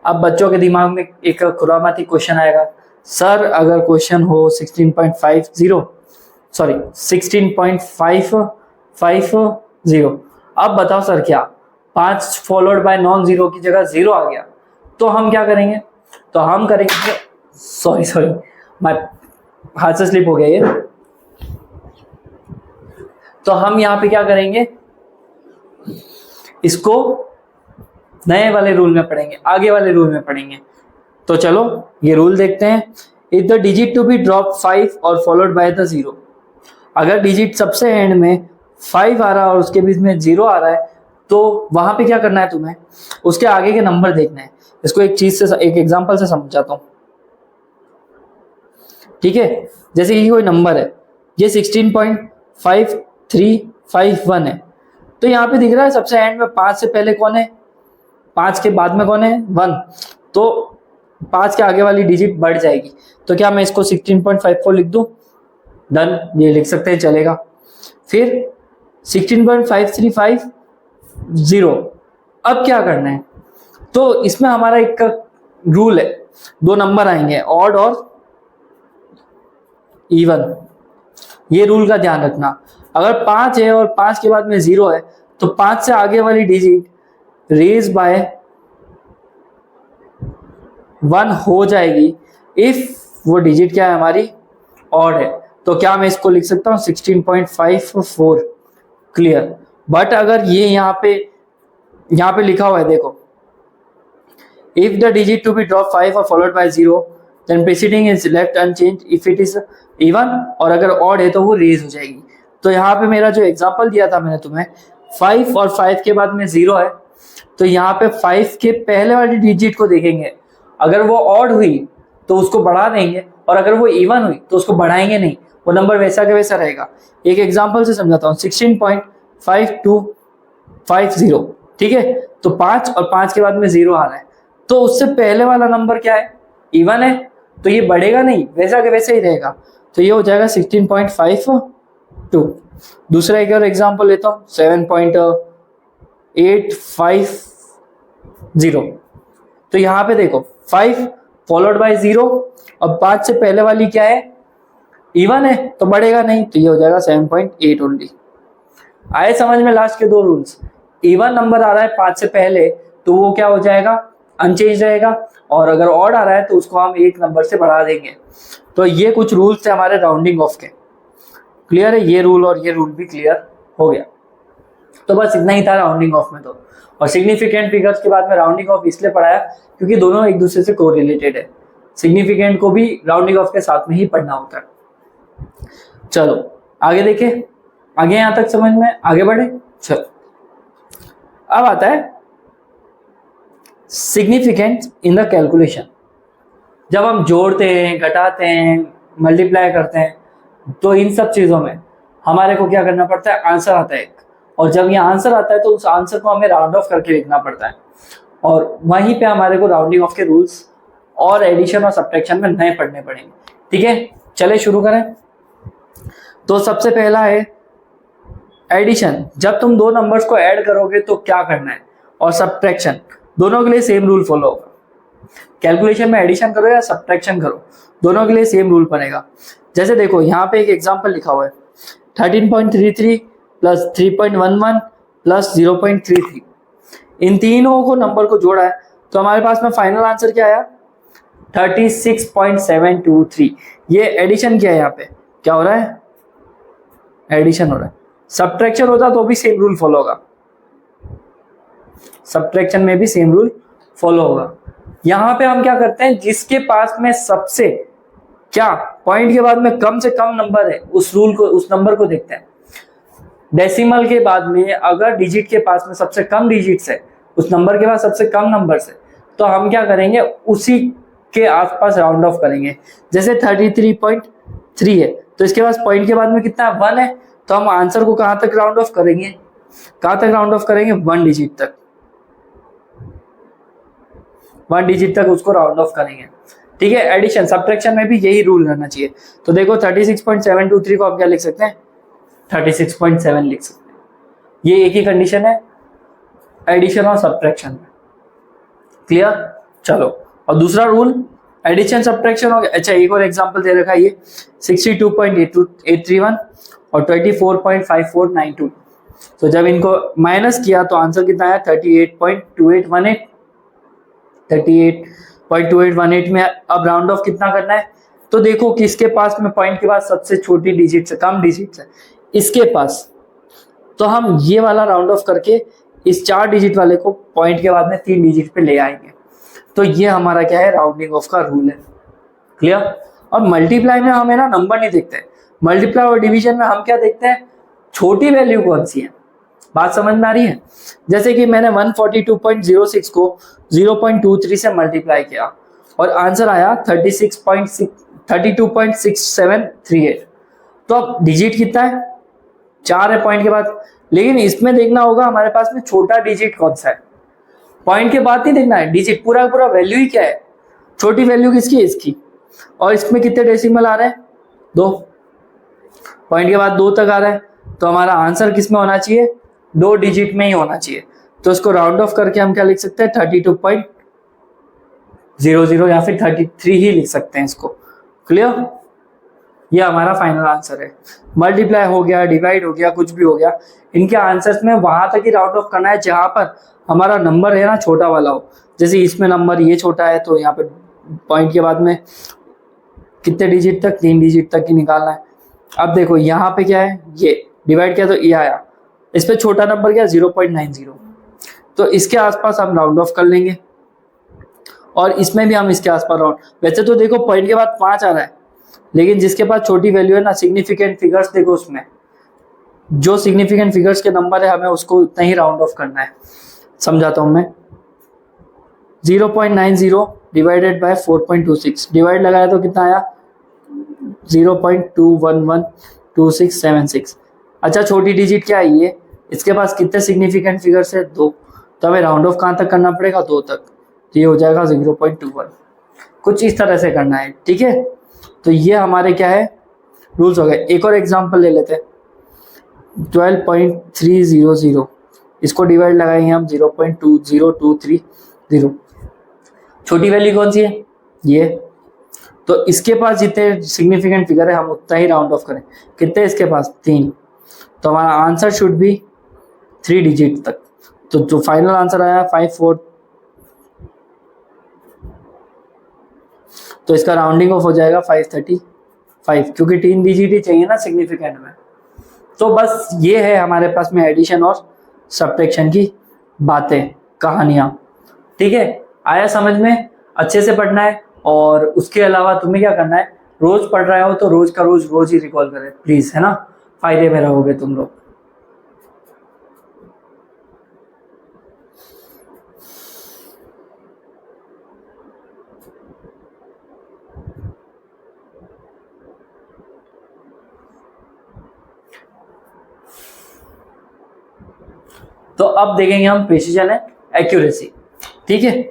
अब बच्चों के दिमाग में एक खुरामाती क्वेश्चन आएगा, सर अगर क्वेश्चन हो 16.50, अब बताओ सर क्या 5 फॉलोड बाय नॉन जीरो की जगह 0 आ गया, तो हम क्या करेंगे? तो हम करेंगे, सॉरी मैं हाथ से स्लिप हो गया ये, तो हम यहाँ पे क्या करेंगे, इसको नए वाले रूल में पढ़ेंगे, आगे वाले रूल में पढ़ेंगे। तो चलो ये रूल देखते हैं। If the digit to be drop 5 और फॉलोड बाय द 0, अगर डिजिट सबसे एंड में 5 आ रहा है और उसके बीच में 0 आ रहा है, तो वहां पे क्या करना है तुम्हें? उसके आगे के नंबर देखना है। इसको एक चीज से, एक एग्जांपल से समझाता हूं, ठीक है? जैसे कि कोई नंबर है, ये 16.5351 है, तो यहाँ पे दिख रहा है सबसे एंड में 5 से पहले कौन है, 5 के बाद में कौन है, 1, तो 5 के आगे वाली डिजिट बढ़ जाएगी। तो क्या मैं इसको 16.54 लिख दूं? डन, ये लिख सकते हैं, चलेगा। फिर 16.535 अब क्या करना है? तो इसमें हमारा एक रूल है, 2 नंबर आएंगे, ऑड और इवन, ये रूल का ध्यान रखना। अगर 5 है और 5 के बाद में 0 है, तो 5 से आगे वाली डिजिट रेज बाय 1 हो जाएगी इफ वो डिजिट क्या है हमारी, ऑड है। तो क्या मैं इसको लिख सकता हूं 16.54, क्लियर? बट अगर ये यहाँ पे लिखा हुआ है, देखो, if the digit to be drop 5 और followed by 0 then preceding is left unchange if it is even, और अगर ऑड है तो वो रेज हो जाएगी। तो यहाँ पे मेरा जो एग्जांपल दिया था मैंने तुम्हें, 5 और 5 के बाद में 0 है, तो यहाँ पे 5 के पहले वाली डिजिट को देखेंगे, अगर वो ऑड हुई तो उसको बढ़ा देंगे, और अगर वो इवन हुई तो उसको बढ़ाएंगे नहीं, वो नंबर वैसा का वैसा रहेगा। एक एग्जांपल से समझाता हूँ, 16.5250, ठीक है? तो 5 और 5 के बाद में 0 आ रहा है, तो उससे पहले वाला नंबर क्या है, इवन है, तो ये बढ़ेगा नहीं, वैसा के वैसा ही रहेगा, तो ये हो जाएगा 16.52। दूसरा एक और एग्जांपल लेता हूँ, 7.85 0। तो यहाँ पे देखो 5 फॉलोड बाय 0 और 5 से पहले वाली क्या है, इवन है तो बढ़ेगा नहीं, तो ये हो जाएगा 7.8 ओनली। आए समझ में लास्ट के दो रूल्स। इवन नंबर आ रहा है 5 से पहले तो वो क्या हो जाएगा, अनचेंज रहेगा, और अगर ऑड आ रहा है तो उसको हम एक नंबर से बढ़ा देंगे। तो ये कुछ रूल्स थे हमारे राउंडिंग ऑफ के। क्लियर है, ये रूल और ये रूल भी क्लियर हो गया। तो बस इतना ही था राउंडिंग ऑफ में। तो और सिग्निफिकेंट फिगर्स के बाद में राउंडिंग ऑफ इसलिए पढ़ाया क्योंकि दोनों एक दूसरे से कोरिलेटेड है। सिग्निफिकेंट को भी राउंडिंग ऑफ के साथ में ही पढ़ना होता है। चलो आगे देखें, आगे यहां तक समझ में आगे बढ़े। चलो अब आता है सिग्निफिकेंट इन द कैलकुलेशन। जब हम जोड़ते हैं, घटाते हैं, मल्टीप्लाई करते हैं, तो इन सब चीजों में हमारे को क्या करना पड़ता है, आंसर आता है एक। और जब ये आंसर आता है तो उस आंसर को हमें राउंड ऑफ करके लिखना पड़ता है, और वहीं पे हमारे को राउंडिंग ऑफ के रूल्स और एडिशन और सब्ट्रैक्शन में नए पढ़ने पड़ेंगे। ठीक है, चले शुरू करें। तो सबसे पहला है एडिशन। जब तुम दो नंबर्स को ऐड करोगे तो क्या करना है, और सब्ट्रैक्शन, दोनों के लिए सेम रूल फॉलो होगा। कैलकुलेशन में एडिशन करो या सब्ट्रैक्शन करो, दोनों के लिए सेम रूल बनेगा। जैसे देखो यहाँ पे एक एग्जांपल लिखा हुआ है 13.33 प्लस 3.11 प्लस 0.33। इन तीनों को नंबर को जोड़ा है तो हमारे पास में फाइनल आंसर क्या आया, 36.723। ये एडिशन क्या है, यहाँ पे क्या हो रहा है, एडिशन हो रहा है। सब्ट्रैक्शन होता तो भी सेम रूल फॉलो होगा, सब्ट्रैक्शन में भी सेम रूल फॉलो होगा। यहां पे हम क्या करते हैं, जिसके पास में सबसे क्या पॉइंट के बाद में कम से कम नंबर है उस रूल को, उस नंबर को देखते हैं। डेसिमल के बाद में अगर डिजिट के पास में सबसे कम डिजिट्स है, उस नंबर के बाद सबसे कम नंबर है, तो हम क्या करेंगे, उसी के आसपास राउंड ऑफ करेंगे। जैसे 33.3 है तो इसके पास पॉइंट के बाद में कितना 1 है, तो हम आंसर को कहां तक राउंड ऑफ करेंगे, कहां तक राउंड ऑफ करेंगे, 1 डिजिट तक, 1 डिजिट तक उसको राउंड ऑफ करेंगे। ठीक है, एडिशन सब्ट्रैक्शन में भी यही रूल रहना चाहिए। तो देखो 36.723 को हम क्या लिख सकते हैं, 36.7 लिख सकते हैं। ये एक ही कंडीशन है एडिशन और सब्ट्रैक्शन में। क्लियर, चलो और दूसरा रूल एडिशन सब्ट्रैक्शन हो गया। अच्छा एक और एग्जांपल दे रखा है, ये 62.831 और 24.5492। तो जब इनको माइनस किया तो आंसर कितना आया, 38.2818। 38.2818 में अब राउंड ऑफ कितना करना है, तो देखो किसके पास में पॉइंट के बाद सबसे छोटी डिजिट है, कम डिजिट है, इसके पास। तो हम ये वाला राउंड ऑफ करके इस 4 डिजिट वाले को पॉइंट के बाद में 3 डिजिट पे ले आएंगे। तो ये हमारा क्या है, राउंडिंग ऑफ का रूल है। क्लियर। और मल्टीप्लाई में हमें ना नंबर नहीं देखते, मल्टीप्लाई और डिवीजन में हम क्या देखते हैं, छोटी वैल्यू कौन सी है। बात समझ में आ रही है। जैसे कि मैंने 142.06 को 0.23 से मल्टीप्लाई किया और आंसर आया 32.6738। तो अब डिजिट कितना है, 4 है पॉइंट के बाद। लेकिन इसमें देखना होगा हमारे पास में छोटा डिजिट कौन सा है, पॉइंट के बाद नहीं देखना है, डिजिट पूरा पूरा वैल्यू ही क्या है, छोटी वैल्यू किसकी है, इसकी। और इसमें कितने डेसिमल आ रहे हैं, 2, पॉइंट के बाद 2 तक आ रहा है, तो हमारा आंसर किस में होना चाहिए, 2 डिजिट में ही होना चाहिए। तो इसको राउंड ऑफ करके हम क्या लिख सकते हैं, 32.00 या फिर 33 ही लिख सकते हैं इसको। क्लियर, ये हमारा फाइनल आंसर है। मल्टीप्लाई हो गया, डिवाइड हो गया, कुछ भी हो गया, इनके आंसर्स में वहां तक ही राउंड ऑफ करना है जहां पर हमारा नंबर है ना छोटा वाला हो। जैसे इसमें नंबर ये छोटा है तो यहाँ पे पॉइंट के बाद में कितने डिजिट तक, 3 डिजिट तक ही निकालना है। अब देखो यहाँ पे क्या है, ये डिवाइड किया तो ये आया, इस पे छोटा नंबर क्या 0.90, तो इसके आसपास हम राउंड ऑफ कर लेंगे। और इसमें भी हम इसके आसपास राउंड, वैसे तो देखो पॉइंट के बाद 5 आ रहा है, लेकिन जिसके पास छोटी वैल्यू है ना, सिग्निफिकेंट फिगर्स देखो, उसमें जो सिग्निफिकेंट फिगर्स के नंबर है हमें उसको उतना ही राउंड ऑफ करना है। समझाता हूं मैं, 0.90 डिवाइडेड बाय 4.26, डिवाइड लगाया तो कितना आया 0.2112676। अच्छा छोटी डिजिट क्या है ये, इसके पास कितने सिग्निफिकेंट फिगर्स है, 2, तो हमें राउंड ऑफ कहां तक करना पड़ेगा, 2 तक, तो ये हो जाएगा 0.21। कुछ इस तरह से करना है। ठीक है, तो ये हमारे क्या है, रूल्स हो गए। एक और एग्जांपल ले लेते हैं, 12.300 इसको डिवाइड लगाएंगे हम 0.20230। छोटी वैल्यू कौन सी है, ये। तो इसके पास जितने सिग्निफिकेंट फिगर है हम उतना ही राउंड ऑफ करें। कितने इसके पास, 3। तो हमारा आंसर शुड बी 3 डिजिट तक। तो जो फाइनल आंसर आया 54, तो इसका राउंडिंग ऑफ हो जाएगा 535, क्योंकि 3 डिजिट ही चाहिए ना सिग्निफिकेंट में। तो बस ये है हमारे पास में एडिशन और सब्ट्रैक्शन की बातें, कहानियां। ठीक है, आया समझ में? अच्छे से पढ़ना है। और उसके अलावा तुम्हें क्या करना है, रोज पढ़ रहे हो तो रोज का रोज ही रिकॉल करें प्लीज, है ना, फायदे में रहोगे तुम लोग। तो अब देखेंगे हम प्रिसीजन एंड एक्यूरेसी। ठीक है,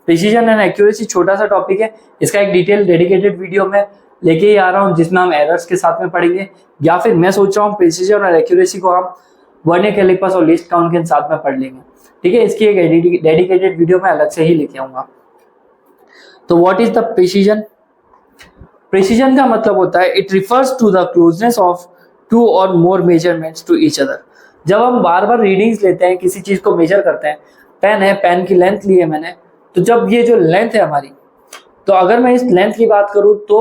प्रिसीजन एंड एक्यूरेसी छोटा सा टॉपिक है, इसका एक डिटेल डेडिकेटेड वीडियो में लेके ही आ रहा हूँ जिसमें हम एरर्स के साथ में पढ़ेंगे, या फिर मैं सोच रहा हूँ प्रिसीजन और एक्यूरेसी को हम वर्नियर कैलिपर्स और लीस्ट काउंट के साथ में पढ़ लेंगे। ठीक है, इसकी एक डेडिकेटेड वीडियो मैं अलग से ही लेके आऊंगा। तो what is the precision? Precision का मतलब होता है it refers to the closeness of 2 और more measurements to each other. जब हम बार बार रीडिंग्स लेते हैं, किसी चीज को मेजर करते हैं, पेन है, पेन की लेंथ ली है मैंने, तो जब ये जो लेंथ है हमारी, तो अगर मैं इस लेंथ की बात करूं तो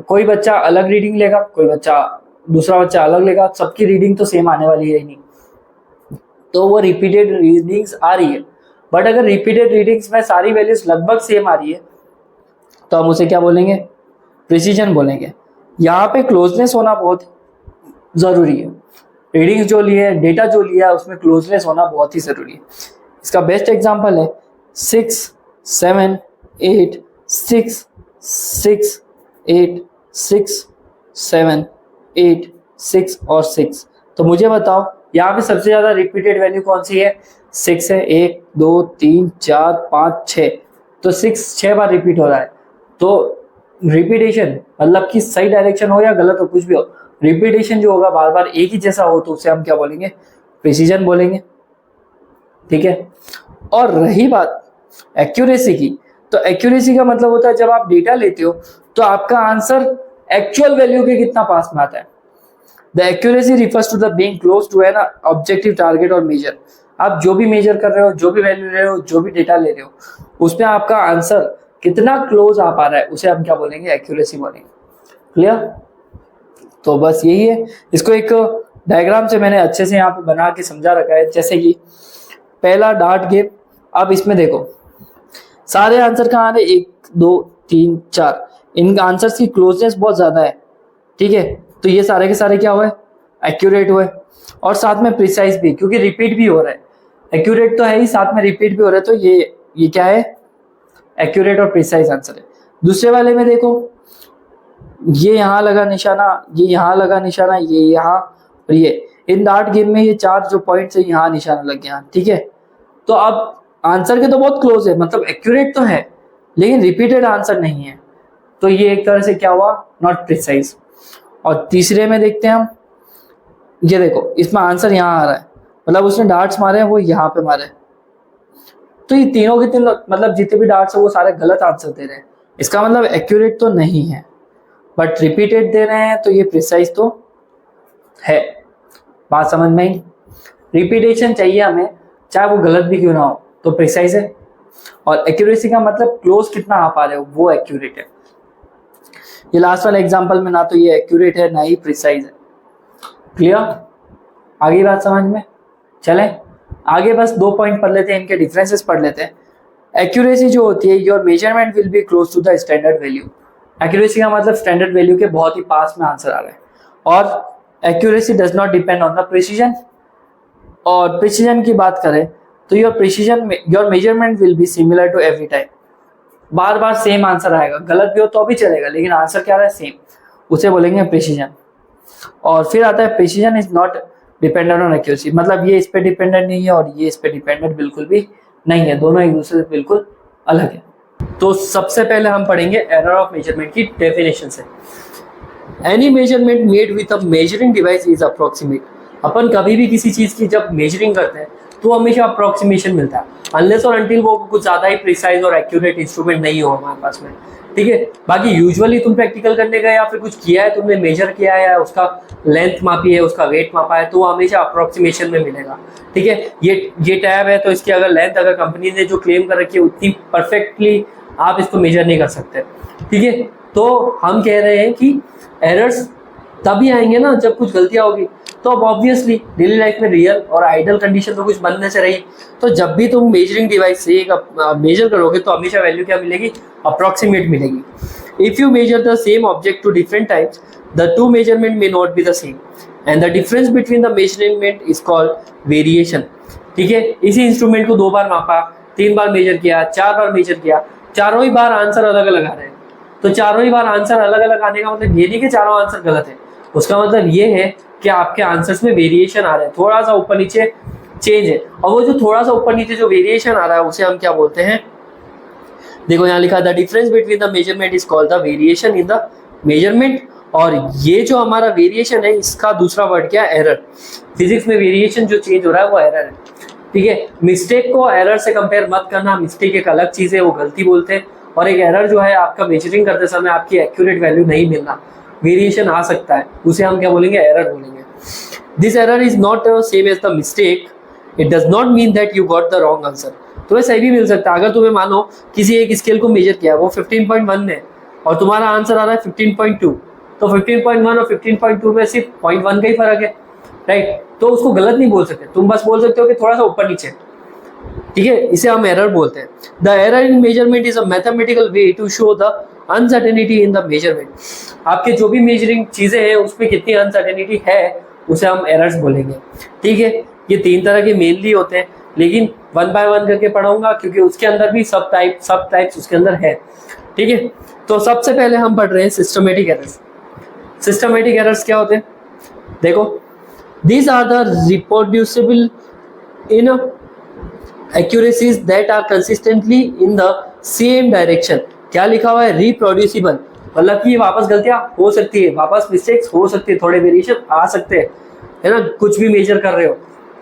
कोई बच्चा अलग रीडिंग लेगा, कोई बच्चा दूसरा बच्चा अलग लेगा, सबकी रीडिंग तो सेम आने वाली है ही नहीं, तो वो रिपीटेड रीडिंग्स आ रही है। बट अगर रिपीटेड रीडिंग्स में सारी वैल्यूज लगभग सेम आ रही है तो हम उसे क्या बोलेंगे, प्रिसीजन बोलेंगे। यहाँ पे क्लोजनेस होना बहुत जरूरी है। रीडिंग्स जो लिए, डेटा जो लिया, उसमें क्लोजनेस होना बहुत ही जरूरी है। इसका बेस्ट एग्जांपल है 6 7 8 6 6 8 6 7 8 6 और 6। तो मुझे बताओ यहाँ पे सबसे ज्यादा रिपीटेड वैल्यू कौन सी है? 6 है। 1 2 3 4 5 6, तो 6 बार रिपीट हो रहा है। तो रिपीटेशन मतलब कि सही डायरेक्शन हो या गलत हो, कुछ भी हो, रिपीटेशन जो होगा बार बार एक ही जैसा हो तो उसे हम क्या बोलेंगे, प्रिसीजन बोलेंगे। ठीक है, और रही बात एक्यूरेसी की, तो एक्यूरेसी का मतलब होता है जब आप डेटा लेते हो तो आपका आंसर एक्चुअल वैल्यू के कितना पास में आता है। The accuracy refers to the being close to an objective target और मेजर। आप जो भी मेजर कर रहे हो, जो भी वैल्यू ले रहे हो, जो भी डेटा ले रहे हो, उसमें आपका आंसर कितना क्लोज आ पा रहा है, उसे हम क्या बोलेंगे, एक्यूरेसी बोलेंगे। क्लियर? तो बस यही है। इसको एक डायग्राम से मैंने अच्छे से यहाँ पे बना के समझा रखा है। जैसे कि पहला डार्ट गेम, अब इसमें देखो सारे आंसर कहाँ आ रहे, 1 2 3 4, इन आंसर्स की क्लोजनेस बहुत ज्यादा है। ठीक है, तो ये सारे के सारे क्या हुए, एक्यूरेट हुए, और साथ में प्रिसाइज भी, क्योंकि रिपीट भी हो रहा है। एक्यूरेट तो है ही, साथ में रिपीट भी हो रहा है, तो ये क्या है, एक्यूरेट और प्रिसाइज आंसर है। दूसरे वाले में देखो, ये यहाँ लगा निशाना, ये यहाँ लगा निशाना, ये यहाँ, और ये इन डार्ट गेम में ये 4 जो पॉइंट्स है यहाँ निशाना लग गया। ठीक है, तो अब आंसर के तो बहुत क्लोज है, मतलब एक्यूरेट तो है लेकिन रिपीटेड आंसर नहीं है, तो ये एक तरह से क्या हुआ, नॉट प्रिसाइज। और तीसरे में देखते हैं हम, ये देखो इसमें आंसर यहाँ आ रहा है, मतलब उसने डार्ट्स मारे हैं वो यहाँ पे मारे, तो ये तीनों के तीनों मतलब जितने भी डार्ट्स है वो सारे गलत आंसर दे रहे हैं। इसका मतलब एक्यूरेट तो नहीं है, बट रिपीटेड दे रहे हैं, तो ये प्रिसाइज तो है। बात समझ में आई? रिपीटेशन चाहिए हमें, चाहे वो गलत भी क्यों ना हो, तो प्रिसाइज है। और एक्यूरेसी का मतलब क्लोज कितना आ पा रहे हो, वो एक्यूरेट है। ये लास्ट वाला एग्जांपल में ना तो ये एक्यूरेट है ना ही प्रिसाइज है। क्लियर? आगे बात समझ में? चलें आगे, बस 2 पॉइंट पढ़ लेते हैं, इनके डिफरेंसेस पढ़ लेते हैं। एक्यूरेसी जो होती है, your measurement will be close to the standard value. Accuracy का मतलब स्टैंडर्ड वैल्यू के बहुत ही पास में आंसर आ रहा है। और accuracy does not depend on the precision. और प्रिसीजन की बात करें तो your measurement will be similar to every time. बार बार सेम आंसर आएगा, गलत भी हो तो भी चलेगा, लेकिन आंसर क्या है, सेम, उसे बोलेंगे प्रिसीजन। और फिर आता है precision is not dependent on accuracy, मतलब ये इस पे डिपेंडेंट नहीं है और ये इस पे डिपेंडेंट बिल्कुल भी नहीं है, दोनों एक दूसरे से बिल्कुल अलग है। तो सबसे पहले हम पढ़ेंगे एरर ऑफ मेजरमेंट की डेफिनेशन से। Any measurement made with a measuring device is approximate. अपन कभी भी किसी चीज की जब मेजरिंग करते हैं तो हमेशा अप्रोक्सीमेशन मिलता है, अनलेस और अनटिल वो कुछ ज्यादा ही प्रिसाइज और एक्यूरेट इंस्ट्रूमेंट नहीं हो हमारे पास में, ठीक है। बाकी यूजुअली तुम प्रैक्टिकल करने गए या फिर कुछ किया है, तुमने मेजर किया है या उसका लेंथ मापी है, उसका वेट मापा है, तो वो हमेशा अप्रोक्सीमेशन में मिलेगा, ठीक है। ये टैब है तो इसकी अगर लेंथ अगर कंपनी ने जो क्लेम कर रखी है उतनी परफेक्टली आप इसको मेजर नहीं कर सकते, ठीक है। तो हम कह रहे हैं कि एरर्स तभी आएंगे ना जब कुछ गलतियां होगी, तो अब ऑब्वियसली डेली लाइफ में रियल और आइडियल कंडीशन तो कुछ बनने से रही, तो जब भी तुम मेजरिंग डिवाइस से एक मेजर करोगे तो हमेशा वैल्यू क्या मिलेगी, अप्रोक्सीमेट मिलेगी। If you measure the same object two different times the two measurement may not be the same and the difference between the measurement is called variation, ठीक है। इसी इंस्ट्रूमेंट को 2 बार मापा, 3 बार मेजर किया, 4 बार मेजर किया, चारों ही बार आंसर अलग अलग आ रहे हैं, तो चारों ही बार आंसर अलग अलग आने का मतलब ये नहीं कि चारों आंसर गलत है, उसका मतलब ये है कि आपके आंसर्स में वेरिएशन आ रहा है, थोड़ा सा ऊपर नीचे चेंज है, और वो जो थोड़ा सा ऊपर नीचे जो वेरिएशन आ रहा है उसे हम क्या बोलते हैं, देखो यहाँ लिखा the difference between the measurement is called the variation in the measurement, और ये जो हमारा वेरिएशन है इसका दूसरा वर्ड क्या है, एरर। फिजिक्स में वेरिएशन जो चेंज हो रहा है वो एरर है, ठीक है। मिस्टेक को एरर से कंपेयर मत करना, मिस्टेक एक अलग चीज है, वो गलती बोलते हैं, और एक एरर जो है आपका मेजरिंग करते समय आपकी एक्यूरेट वैल्यू नहीं मिलना, वेरिएशन आ सकता है, उसे हम क्या बोलेंगे, एरर बोलेंगे। This error is not same as the mistake, it does not mean that you got the wrong answer. तुम्हें सही भी मिल सकता है, अगर तुम्हें मानो किसी एक स्केल को मेजर किया वो 15.1 में और तुम्हारा आंसर आ रहा है 15.2, तो 15.1 और 15.2 में सिर्फ 0.1 का ही फर्क है, राइट। तो उसको गलत नहीं बोल सकते, तुम बस बोल सकते हो कि थोड़ा सा ऊपर नीचे, ठीक है, इसे हम एरर बोलते हैं। The error in measurement is a mathematical way to show the uncertainty in the measurement. आपके जो भी मेजरिंग चीजें हैं उसमें कितनी अनसर्टेनिटी है उसे हम एरर्स बोलेंगे, ठीक है। ये 3 तरह के मेनली होते हैं, लेकिन 1 बाय 1 करके पढ़ाऊंगा क्योंकि उसके अंदर भी सब टाइप्स उसके अंदर है, ठीक है। तो सबसे पहले हम पढ़ रहे हैं सिस्टमेटिक एरर्स। सिस्टमेटिक एरर्स क्या होते हैं, देखो, these are the reproducible in accuracies that are consistently in the same direction। क्या लिखा हुआ है, रिप्रोड्यूसिबल, मतलब कि वापस गलतियां हो सकती है, वापस मिस्टेक्स हो सकती है, थोड़े वेरिएशन आ सकते हैं, है ना, कुछ भी मेजर कर रहे हो,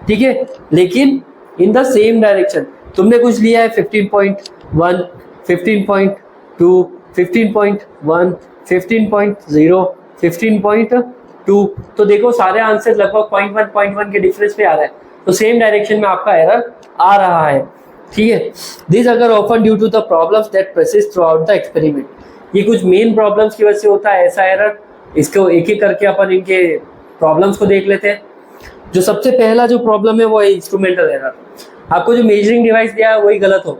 ठीक है, लेकिन इन द सेम डायरेक्शन। तुमने कुछ लिया है 15.1, 15.2, 15.1, 15.0, 15.2, तो देखो सारे आंसर लगभग 0.1 के डिफरेंस पे आ रहा है, तो सेम डायरेक्शन में आपका एरर आ रहा है, ठीक है। This occur often due to the problems that persist throughout the experiment. ये कुछ मेन प्रॉब्लम्स की वजह से होता है ऐसा एरर, इसको एक एक करके अपन इनके प्रॉब्लम्स को देख लेते हैं। जो सबसे पहला जो प्रॉब्लम है वो है इंस्ट्रूमेंटल एरर। आपको जो मेजरिंग डिवाइस दिया है वही गलत हो,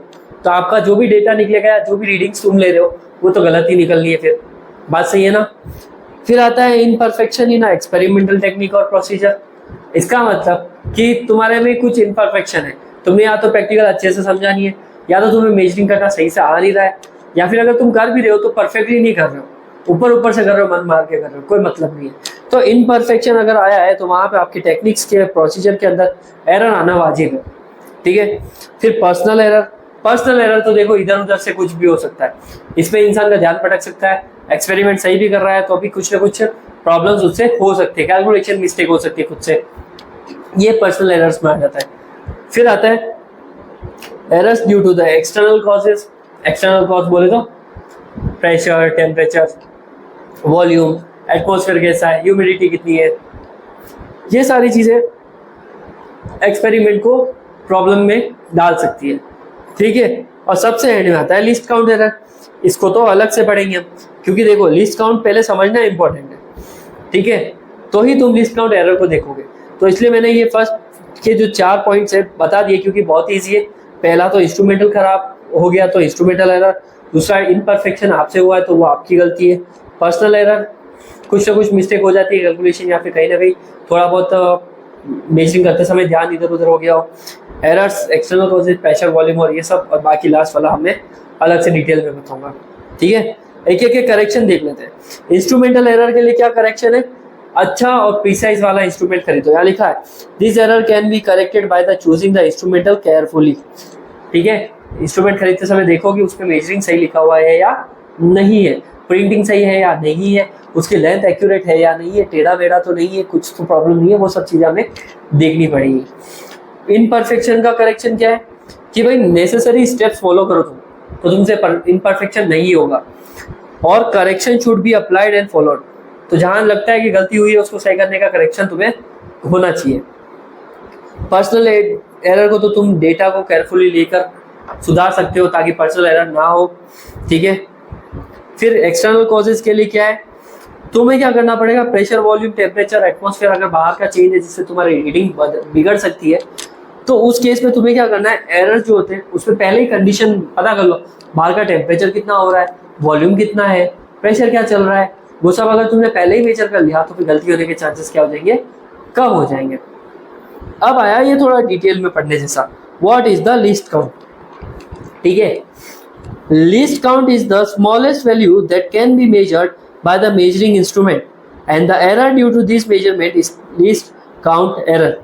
तो आपका जो भी डेटा निकलेगा, जो भी रीडिंग्स तुम ले रहे हो वो तो गलत ही निकलनी है, फिर बात सही है ना। फिर आता है इनपरफेक्शन इन एक्सपेरिमेंटल टेक्निक और प्रोसीजर। इसका मतलब कि तुम्हारे में कुछ इनपरफेक्शन है, तुमने या तो प्रैक्टिकल अच्छे से समझा नहीं है, या तो तुम्हें मेजरिंग करना सही से आ नहीं रहा है, या फिर अगर तुम कर भी रहे हो तो परफेक्टली नहीं कर रहे हो, ऊपर ऊपर से कर रहे हो, मन मार के कर रहे हो, कोई मतलब नहीं है। तो इनपरफेक्शन अगर आया है तो वहां पे आपकी टेक्निक्स के प्रोसीजर के अंदर एरर आना वाजिब है, ठीक है। फिर पर्सनल एरर। पर्सनल एरर तो देखो इधर उधर से कुछ भी हो सकता है, इसमें इंसान का ध्यान भटक सकता है, एक्सपेरिमेंट सही भी कर रहा है तो भी कुछ ना कुछ प्रॉब्लम्स उससे हो सकते हैं, कैलकुलेशन मिस्टेक हो सकती है खुद से, ये पर्सनल एरर्स में आ जाता है। फिर आता है errors due to the external causes. External cause बोले तो प्रेशर, टेम्परेचर, वॉल्यूम, एटमॉस्फेयर कैसा है, ह्यूमिडिटी कितनी है, ये सारी चीजें एक्सपेरिमेंट को प्रॉब्लम में डाल सकती है, ठीक है। और सबसे एंड में आता है लिस्ट काउंट एरर। इसको तो अलग से पढ़ेंगे हम, क्योंकि देखो लिस्ट काउंट पहले समझना इंपॉर्टेंट है, ठीक है, तो ही तुम लिस्ट काउंट एरर को देखोगे। तो इसलिए मैंने ये फर्स्ट के जो 4 पॉइंट्स है बता दिए, क्योंकि बहुत ईजी है। पहला तो इंस्ट्रूमेंटल खराब हो गया तो इंस्ट्रूमेंटल एरर, दूसरा इनपरफेक्शन आपसे हुआ है तो वो आपकी गलती है, पर्सनल एरर कुछ ना कुछ मिस्टेक हो जाती है कैलकुलेशन, या फिर कहीं ना कहीं थोड़ा बहुत मेजरिंग करते समय ध्यान इधर उधर हो गया हो, errors external causes, pressure, volume और ये सब, और बाकी लास्ट वाला हमने अलग से डिटेल में बताऊंगा, ठीक है। एक एक करेक्शन देख लेते हैं। इंस्ट्रूमेंटल एरर के लिए क्या करेक्शन है, अच्छा और प्रिसाइज वाला इंस्ट्रूमेंट खरीदो। यहाँ लिखा है this error can be corrected by the choosing the instrumental carefully, ठीक है। इंस्ट्रूमेंट खरीदते समय देखो कि उसमें मेजरिंग सही लिखा हुआ है या नहीं है, प्रिंटिंग सही है या नहीं है, उसकी लेंथ एक्यूरेट है या नहीं है, टेढ़ा मेढ़ा तो नहीं है, कुछ तो प्रॉब्लम नहीं है, वो सब चीज़ें हमें देखनी पड़ेगी। इनपरफेक्शन का करेक्शन क्या है कि भाई नेसेसरी स्टेप्स फॉलो करो तुम, तो तुमसे इनपरफेक्शन नहीं होगा। और correction should be applied and followed, तो जहां लगता है कि गलती हुई है उसको सही करने का करेक्शन तुम्हें होना चाहिए। पर्सनल एरर को तो तुम डेटा को केयरफुली लेकर सुधार सकते हो ताकि पर्सनल एरर ना हो, ठीक है। फिर एक्सटर्नल कॉजेज के लिए क्या है, तुम्हें क्या करना पड़ेगा, प्रेशर, वॉल्यूम, टेम्परेचर, एटमॉस्फेयर अगर बाहर का चेंज है जिससे तुम्हारी रीडिंग बिगड़ सकती है, तो उस केस में तुम्हें क्या करना है, एरर जो होते हैं उसमें पहले ही कंडीशन पता कर लो, बाहर का टेम्परेचर कितना हो रहा है, वॉल्यूम कितना है, प्रेशर क्या चल रहा है, वो सब अगर तुमने पहले ही मेजर कर लिया तो फिर गलती होने के चांसेस क्या हो जाएंगे, कम हो जाएंगे। अब आया ये थोड़ा डिटेल में पढ़ने जैसा, what is the least count, ठीक है। Least count is the smallest value that can be measured by the measuring instrument and the error due to this measurement is least count error,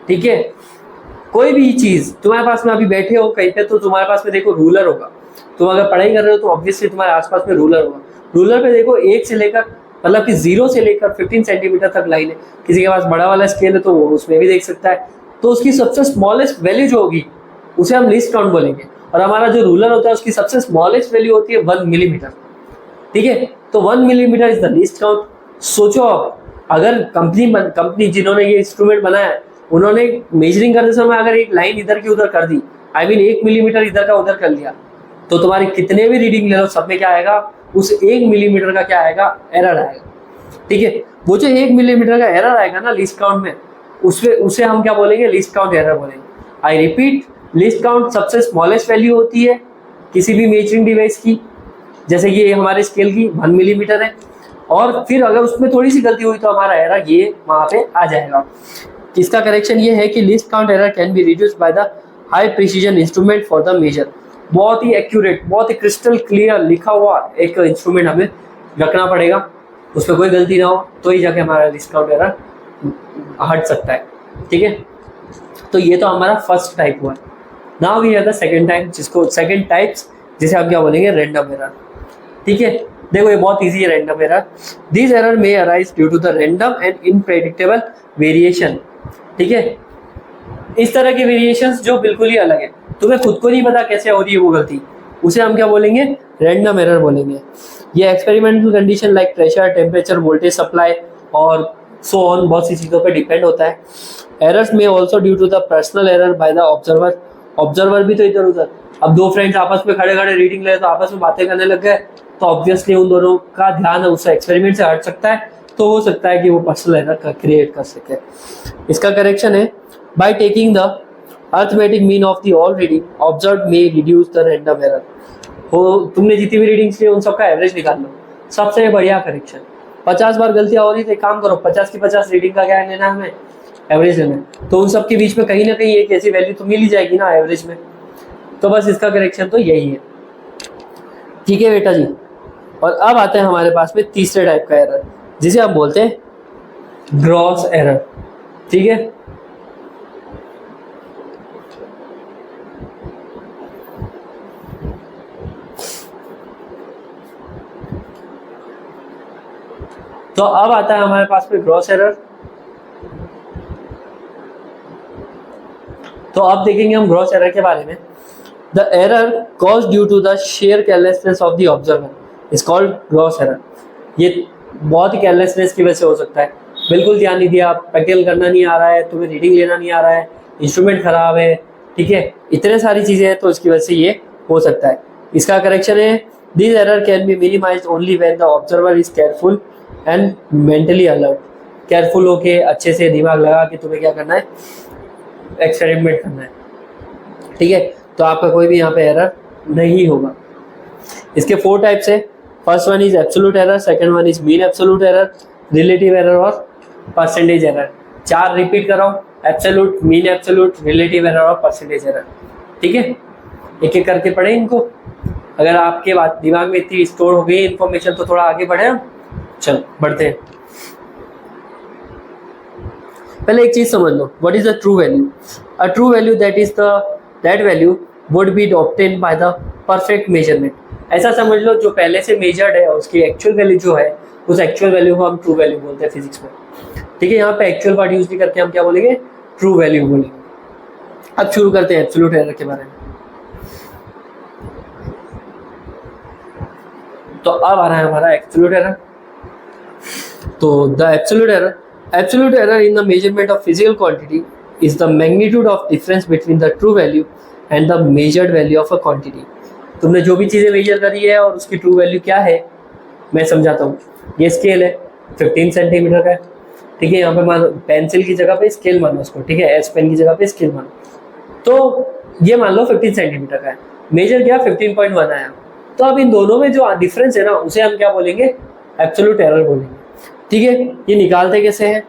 ठीक है। कोई भी चीज तुम्हारे पास में अभी बैठे हो कहीं पे, तो तुम्हारे पास में देखो रूलर होगा, तुम अगर पढ़ाई कर रहे हो तो ऑब्वियसली तुम्हारे आसपास में रूलर होगा। रूलर पे देखो 1 से लेकर मतलब कि 0 से लेकर 15 सेंटीमीटर तक लाइन है। किसी के पास बड़ा वाला स्केल है तो वो उसमें भी देख सकता है, तो उसकी सबसे स्मॉलेस्ट वैल्यू जो होगी उसे हम लीस्ट काउंट बोलेंगे। और हमारा जो रूलर होता है उसकी सबसे स्मॉलेस्ट वैल्यू होती है 1 मिलीमीटर, ठीक है। तो 1 millimetre is the least count. सोचो अगर कंपनी जिन्होंने ये इंस्ट्रूमेंट बनाया है उन्होंने मेजरिंग करते समय अगर एक लाइन इधर की उधर कर दी, आई मीन 1 मिलीमीटर इधर का उधर कर लिया, तो तुम्हारी कितने भी रीडिंग ले लो सब में क्या आएगा, उस 1 मिलीमीटर का क्या आएगा, एरर आएगा, ठीक है। वो जो 1 मिलीमीटर का एरर आएगा ना लीस्ट काउंट में, उसे हम क्या बोलेंगे, लीस्ट काउंट एरर बोलेंगे। आई रिपीट, लीस्ट काउंट सबसे स्मॉलेस्ट वैल्यू होती है किसी भी मेजरिंग डिवाइस की, जैसे कि हमारे स्केल की 1 मिलीमीटर है, और फिर अगर उसमें थोड़ी सी गलती हुई तो हमारा एरर ये वहां पे आ जाएगा। इसका करेक्शन ये है कि least count error can be reduced by the high precision instrument for the measure. बहुत ही एक्यूरेट, बहुत ही क्रिस्टल क्लियर लिखा हुआ एक इंस्ट्रूमेंट हमें रखना पड़ेगा, उसमें कोई गलती ना हो, तो ही जाके हमारा लीस्ट काउंट एरर हट सकता है, ठीक है। तो ये तो हमारा फर्स्ट टाइप हुआ। Now we have the second type, second types जिसे हम क्या बोलेंगे, रैंडम एरर, ठीक है। देखो ये बहुत इजी है random error. This error may arise due to the random and unpredictable variation, ठीक है। इस तरह के वेरिएशंस जो बिल्कुल ही अलग है, तुम्हें खुद को नहीं पता कैसे हो रही है वो गलती, उसे हम क्या बोलेंगे, रैंडम एरर बोलेंगे। ये experimental condition like pressure, temperature, voltage supply और सो ऑन बहुत सी चीज़ों पे डिपेंड होता है। एरर्स में also due to the personal error by the observer. Observer भी तो इधर उधर, अब 2 फ्रेंड्स आपस में खड़े खड़े रीडिंग ले तो आपस में बातें करने लग गए, तो ऑब्वियसली उन दोनों का ध्यान उस एक्सपेरिमेंट से हट सकता है, तो हो सकता है कि वो पर्सनल एरर क्रिएट कर सके। इसका करेक्शन है, by taking the arithmetic mean of the all reading observe may reduce the random error. हो तुमने जितनी भी रीडिंग्स ली उन सबका एवरेज निकाल लो, सबसे बढ़िया करेक्शन। 50 बार गलतियां हो रही तो काम करो, 50 की 50 रीडिंग का क्या लेना है हमें, एवरेज लेना है, तो उन सब के बीच में कहीं ना कहीं एक ऐसी वैल्यू तो मिल ही जाएगी ना एवरेज में, तो बस इसका करेक्शन तो यही है, ठीक है बेटा जी। और अब आते हैं हमारे पास में तीसरे टाइप का एरर जिसे हम बोलते हैं ग्रॉस एरर, ठीक है। तो अब आता है हमारे पास में ग्रॉस एरर। तो अब देखेंगे हम ग्रॉस एरर के बारे में। The error cause due to the sheer carelessness of the observer is called gross error. ये बहुत ही केयरलेसनेस की वजह से हो सकता है, बिल्कुल ध्यान नहीं दिया, प्रैक्टिकल करना नहीं आ रहा है, तुम्हें रीडिंग लेना नहीं आ रहा है, इंस्ट्रूमेंट खराब है, ठीक है, इतने सारी चीजें हैं, तो इसकी वजह से ये हो सकता है। इसका करेक्शन है, this error can B minimised only when the observer is careful and mentally alert. Careful होके अच्छे से दिमाग लगा कि तुम्हें क्या करना है, एक्सपेरिमेंट करना है, ठीक है, तो आपका कोई भी यहाँ पे एरर नहीं होगा। इसके 4 टाइप्स है। First one is absolute error, second one is mean absolute error, relative error और परसेंटेज एरर। 4 रिपीट कर रहा हूँ, absolute, mean absolute, relative error और परसेंटेज एरर, ठीक है। एक एक करके पढ़े इनको, अगर आपके दिमाग में इतनी स्टोर हो गई इन्फॉर्मेशन तो थोड़ा आगे बढ़े हम। चल बढ़ते हैं। पहले एक चीज समझ लो, what is the true value. A true value that value would be obtain by the perfect measurement. ऐसा समझ लो जो पहले से मेजर्ड है उसकी एक्चुअल वैल्यू जो है, उस एक्चुअल वैल्यू को हम ट्रू वैल्यू बोलते हैं फिजिक्स में, ठीक है। यहाँ पे एक्चुअल वर्ड यूज नहीं करके हम क्या बोलेंगे, ट्रू वैल्यू बोलेंगे, अब शुरू करते हैं एब्सोल्यूट एरर के बारे में। तो अब आ रहा है हमारा एब्सोल्यूट एरर। तो the absolute error in the measurement of physical quantity is the magnitude of difference between the true value and the measured value of a quantity. तुमने जो भी चीज़ें मेजर करी है और उसकी ट्रू वैल्यू क्या है मैं समझाता हूँ। ये स्केल है 15 सेंटीमीटर का है, ठीक है। यहाँ पे मान पेंसिल की जगह पे स्केल मानो उसको, ठीक है, एस पेन की जगह पे स्केल मानो। तो ये मान लो 15 सेंटीमीटर का है, मेजर किया 15.1 आया। तो अब इन दोनों में जो डिफरेंस है ना उसे हम क्या बोलेंगे, एब्सोल्यूट एरर बोलेंगे, ठीक है। ये निकालते कैसे हैं,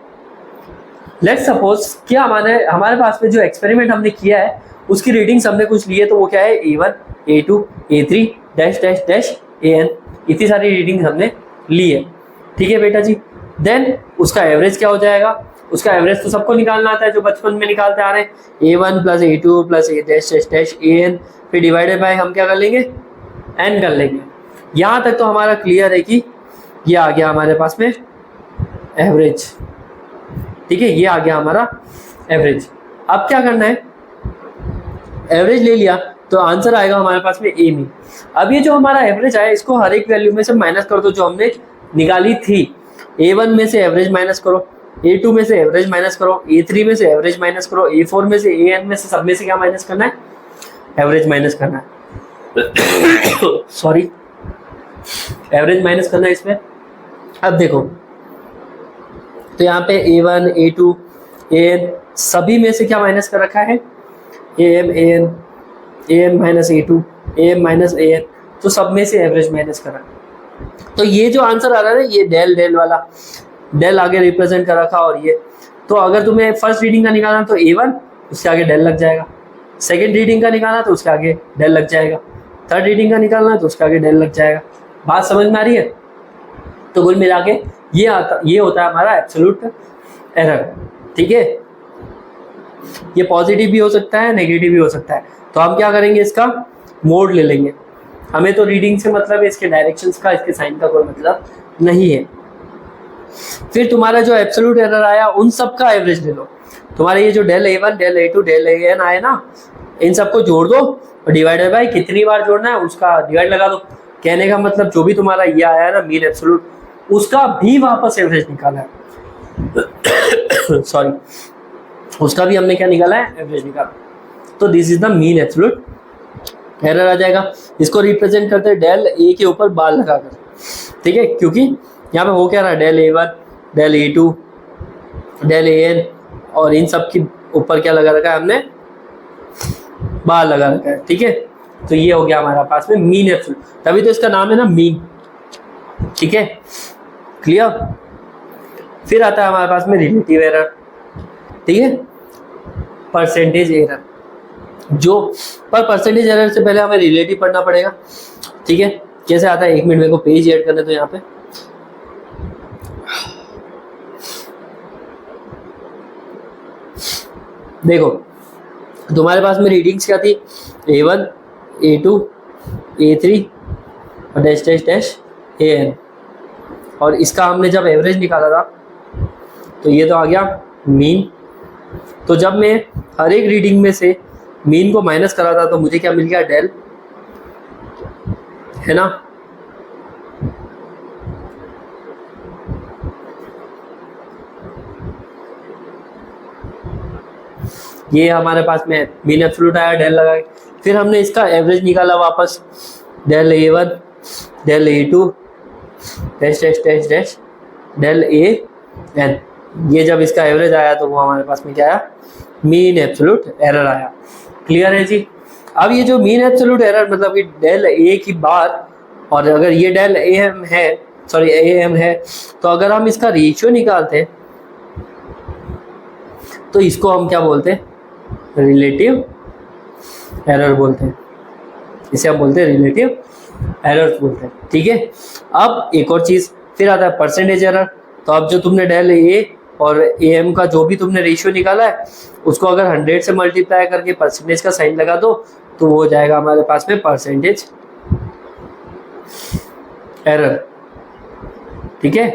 लेट्स सपोज क्या हमारे पास में जो एक्सपेरिमेंट हमने किया है उसकी रीडिंग्स हमने कुछ लिए, तो वो क्या है A1 A2 A3 dash dash dash AN, इतनी सारी रीडिंग्स हमने ली है, ठीक है बेटा जी। देन उसका एवरेज क्या हो जाएगा, उसका एवरेज तो सबको निकालना आता है जो बचपन में निकालते आ रहे हैं, A1 plus A2 plus A dash dash dash AN, फिर डिवाइडेड बाय हम क्या कर लेंगे N कर लेंगे। यहाँ तक तो हमारा क्लियर है कि ये आ गया हमारे पास में एवरेज, ठीक है, ये आ गया हमारा एवरेज। अब क्या करना है, एवरेज ले लिया तो आंसर आएगा हमारे पास में A में। अब ये जो हमारा एवरेज आया इसको हर एक वैल्यू में से माइनस कर दो जो हमने निकाली थी। A1 में से एवरेज माइनस करो, A2 में से एवरेज माइनस करो, A3 में से एवरेज माइनस करो, A4 में से AN में से, सब में से क्या माइनस करना है, एवरेज माइनस करना है सॉरी, एवरेज माइनस करना है इसमें। अब देखो तो यहाँ पे A1 A2 AN सभी में से क्या माइनस कर रखा है, AM minus A2 AM minus AN, तो सब में से एवरेज माइनस करा। तो ये जो आंसर आ रहा है ये डेल वाला, डेल आगे रिप्रेजेंट कर रखा। और ये तो अगर तुम्हें फर्स्ट रीडिंग का निकालना तो A1 उसके आगे डेल लग जाएगा, सेकंड रीडिंग का निकालना तो उसके आगे डेल लग जाएगा, थर्ड रीडिंग का निकालना तो उसके आगे डेल लग जाएगा। बात समझ में आ रही है। तो कुल मिला के ये होता है हमारा एब्सोल्यूट एरर, ठीक है। ये पॉजिटिव भी हो सकता है नेगेटिव भी हो सकता है। तो हम क्या करेंगे, इसका मोड ले लेंगे। हमें तो रीडिंग से मतलब है, इसके डायरेक्शंस का, इसके साइन का कोई मतलब नहीं है। फिर तुम्हारा जो एब्सोल्यूट एरर आया उन सब का एवरेज ले लो। तुम्हारे ये जो del A1 del A2 del AN आए ना, इन सबको जोड़ दो और डिवाइडेड बाय कितनी बार जोड़ना है उसका डिवाइड लगा दो। कहने का मतलब जो भी तुम्हारा ये आया ना मीन एब्सोल्यूट, उसका भी वापस एवरेज निकाला है सॉरी, उसका भी हमने क्या निकाला है, एवरेज निकाला। तो this is the mean absolute error आ जाएगा। इसको रिप्रेजेंट करते हैं डेल A के ऊपर बार लगाकर, ठीक है, क्योंकि यहाँ पे हो क्या रहा है, del A1 del A2 del AN और इन सब के ऊपर क्या लगा रखा है हमने, बार लगा रखा है, ठीक है। तो ये हो गया हमारे पास में मीन एब्सोल्यूट, तभी तो इसका नाम है ना मीन, ठीक है, क्लियर। फिर आता है हमारे पास में रिलेटिव एरर, ठीक है, परसेंटेज एरर। जो पर परसेंटेज एरर से पहले हमें रिलेटिव पढ़ना पड़ेगा, ठीक है। कैसे आता है, एक मिनट मेरे को पेज ऐड करने तो यहाँ पे देखो तुम्हारे पास में रीडिंग्स क्या थी, A1 A2 A3 और डैश डैश डैश AN, और इसका हमने जब एवरेज निकाला था तो ये तो आ गया मीन। तो जब मैं हर एक रीडिंग में से मीन को माइनस करा था तो मुझे क्या मिल गया, डेल, है ना। ये हमारे पास में मीन एब्सोल्यूट आया, डेल लगा। फिर हमने इसका एवरेज निकाला वापस, del A1 del A2 dash dash dash dash del AN। ये जब इसका एवरेज आया तो वो हमारे पास में क्या आया, मीन एब्सोल्यूट एरर आया। क्लियर है जी। अब ये जो मीन एब्सोल्यूट एरर मतलब कि डेल A की बार, और अगर ये डेल AM है, सॉरी AM है, तो अगर हम इसका रेशियो निकालते हैं तो इसको हम क्या बोलते हैं, रिलेटिव एरर बोलते हैं। इसे हम बोलते हैं रिलेटिव एरर बोलते हैं, ठीक है। अब एक और चीज़ फिर आता है परसेंटेज एरर। तो अब जो तुमने डेल A और AM का जो भी तुमने रेशियो निकाला है उसको अगर 100 से मल्टीप्लाई करके परसेंटेज का साइन लगा दो तो वो हो जाएगा हमारे पास में परसेंटेज एरर, ठीक है।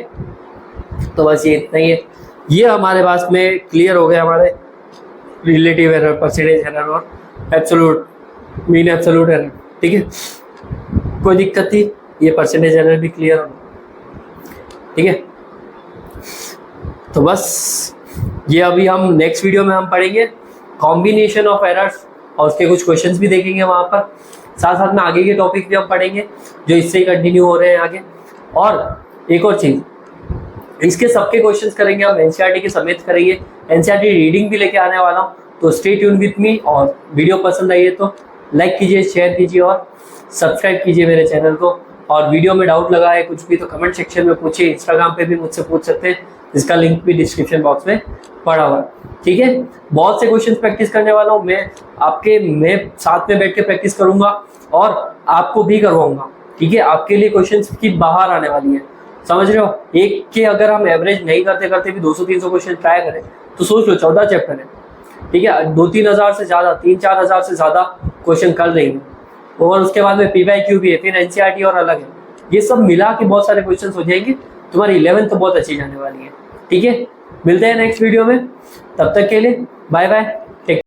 तो बस ये इतना ही है। ये हमारे पास में क्लियर हो गया हमारे रिलेटिव एरर, परसेंटेज एरर और एब्सोल्यूट मीन एब्सोल्यूट एरर। ठीक है, कोई दिक्कत थी, ये परसेंटेज एरर भी क्लियर हो। ठीक है, तो बस ये अभी हम नेक्स्ट वीडियो में हम पढ़ेंगे कॉम्बिनेशन ऑफ एरर्स और उसके कुछ क्वेश्चंस भी देखेंगे वहाँ पर। साथ साथ में आगे के टॉपिक भी हम पढ़ेंगे जो इससे ही कंटिन्यू हो रहे हैं आगे। और एक और चीज़, इसके सबके क्वेश्चंस करेंगे हम, एनसीईआरटी के समेत करेंगे, एनसीईआरटी रीडिंग भी लेके आने वाला हूँ। तो स्टे ट्यून विथ मी, और वीडियो पसंद आई है तो लाइक कीजिए, शेयर कीजिए और सब्सक्राइब कीजिए मेरे चैनल को। और वीडियो में डाउट लगा है कुछ भी तो कमेंट सेक्शन में पूछिए, इंस्टाग्राम पे भी मुझसे पूछ सकते हैं, जिसका लिंक भी डिस्क्रिप्शन बॉक्स में पड़ा हुआ है। ठीक है, बहुत से क्वेश्चन प्रैक्टिस करने वाला हूँ मैं साथ में बैठ के प्रैक्टिस करूंगा और आपको भी करवाऊंगा। ठीक है, आपके लिए क्वेश्चन की बाहर आने वाली है, समझ रहे हो। एक के अगर हम एवरेज नहीं करते करते भी 200-300 क्वेश्चन ट्राई करें तो सोच लो 14 चैप्टर है। ठीक है, 2-3 हज़ार से ज़्यादा, 3-4 हज़ार से ज़्यादा क्वेश्चन कर देंगे। और उसके बाद में PYQ भी है, फिर एनसीईआरटी और अलग है। ये सब मिला के बहुत सारे क्वेश्चन हो जाएंगे, तुम्हारी 11th तो बहुत अच्छी जाने वाली है। ठीक है, मिलते हैं नेक्स्ट वीडियो में, तब तक के लिए बाय बाय।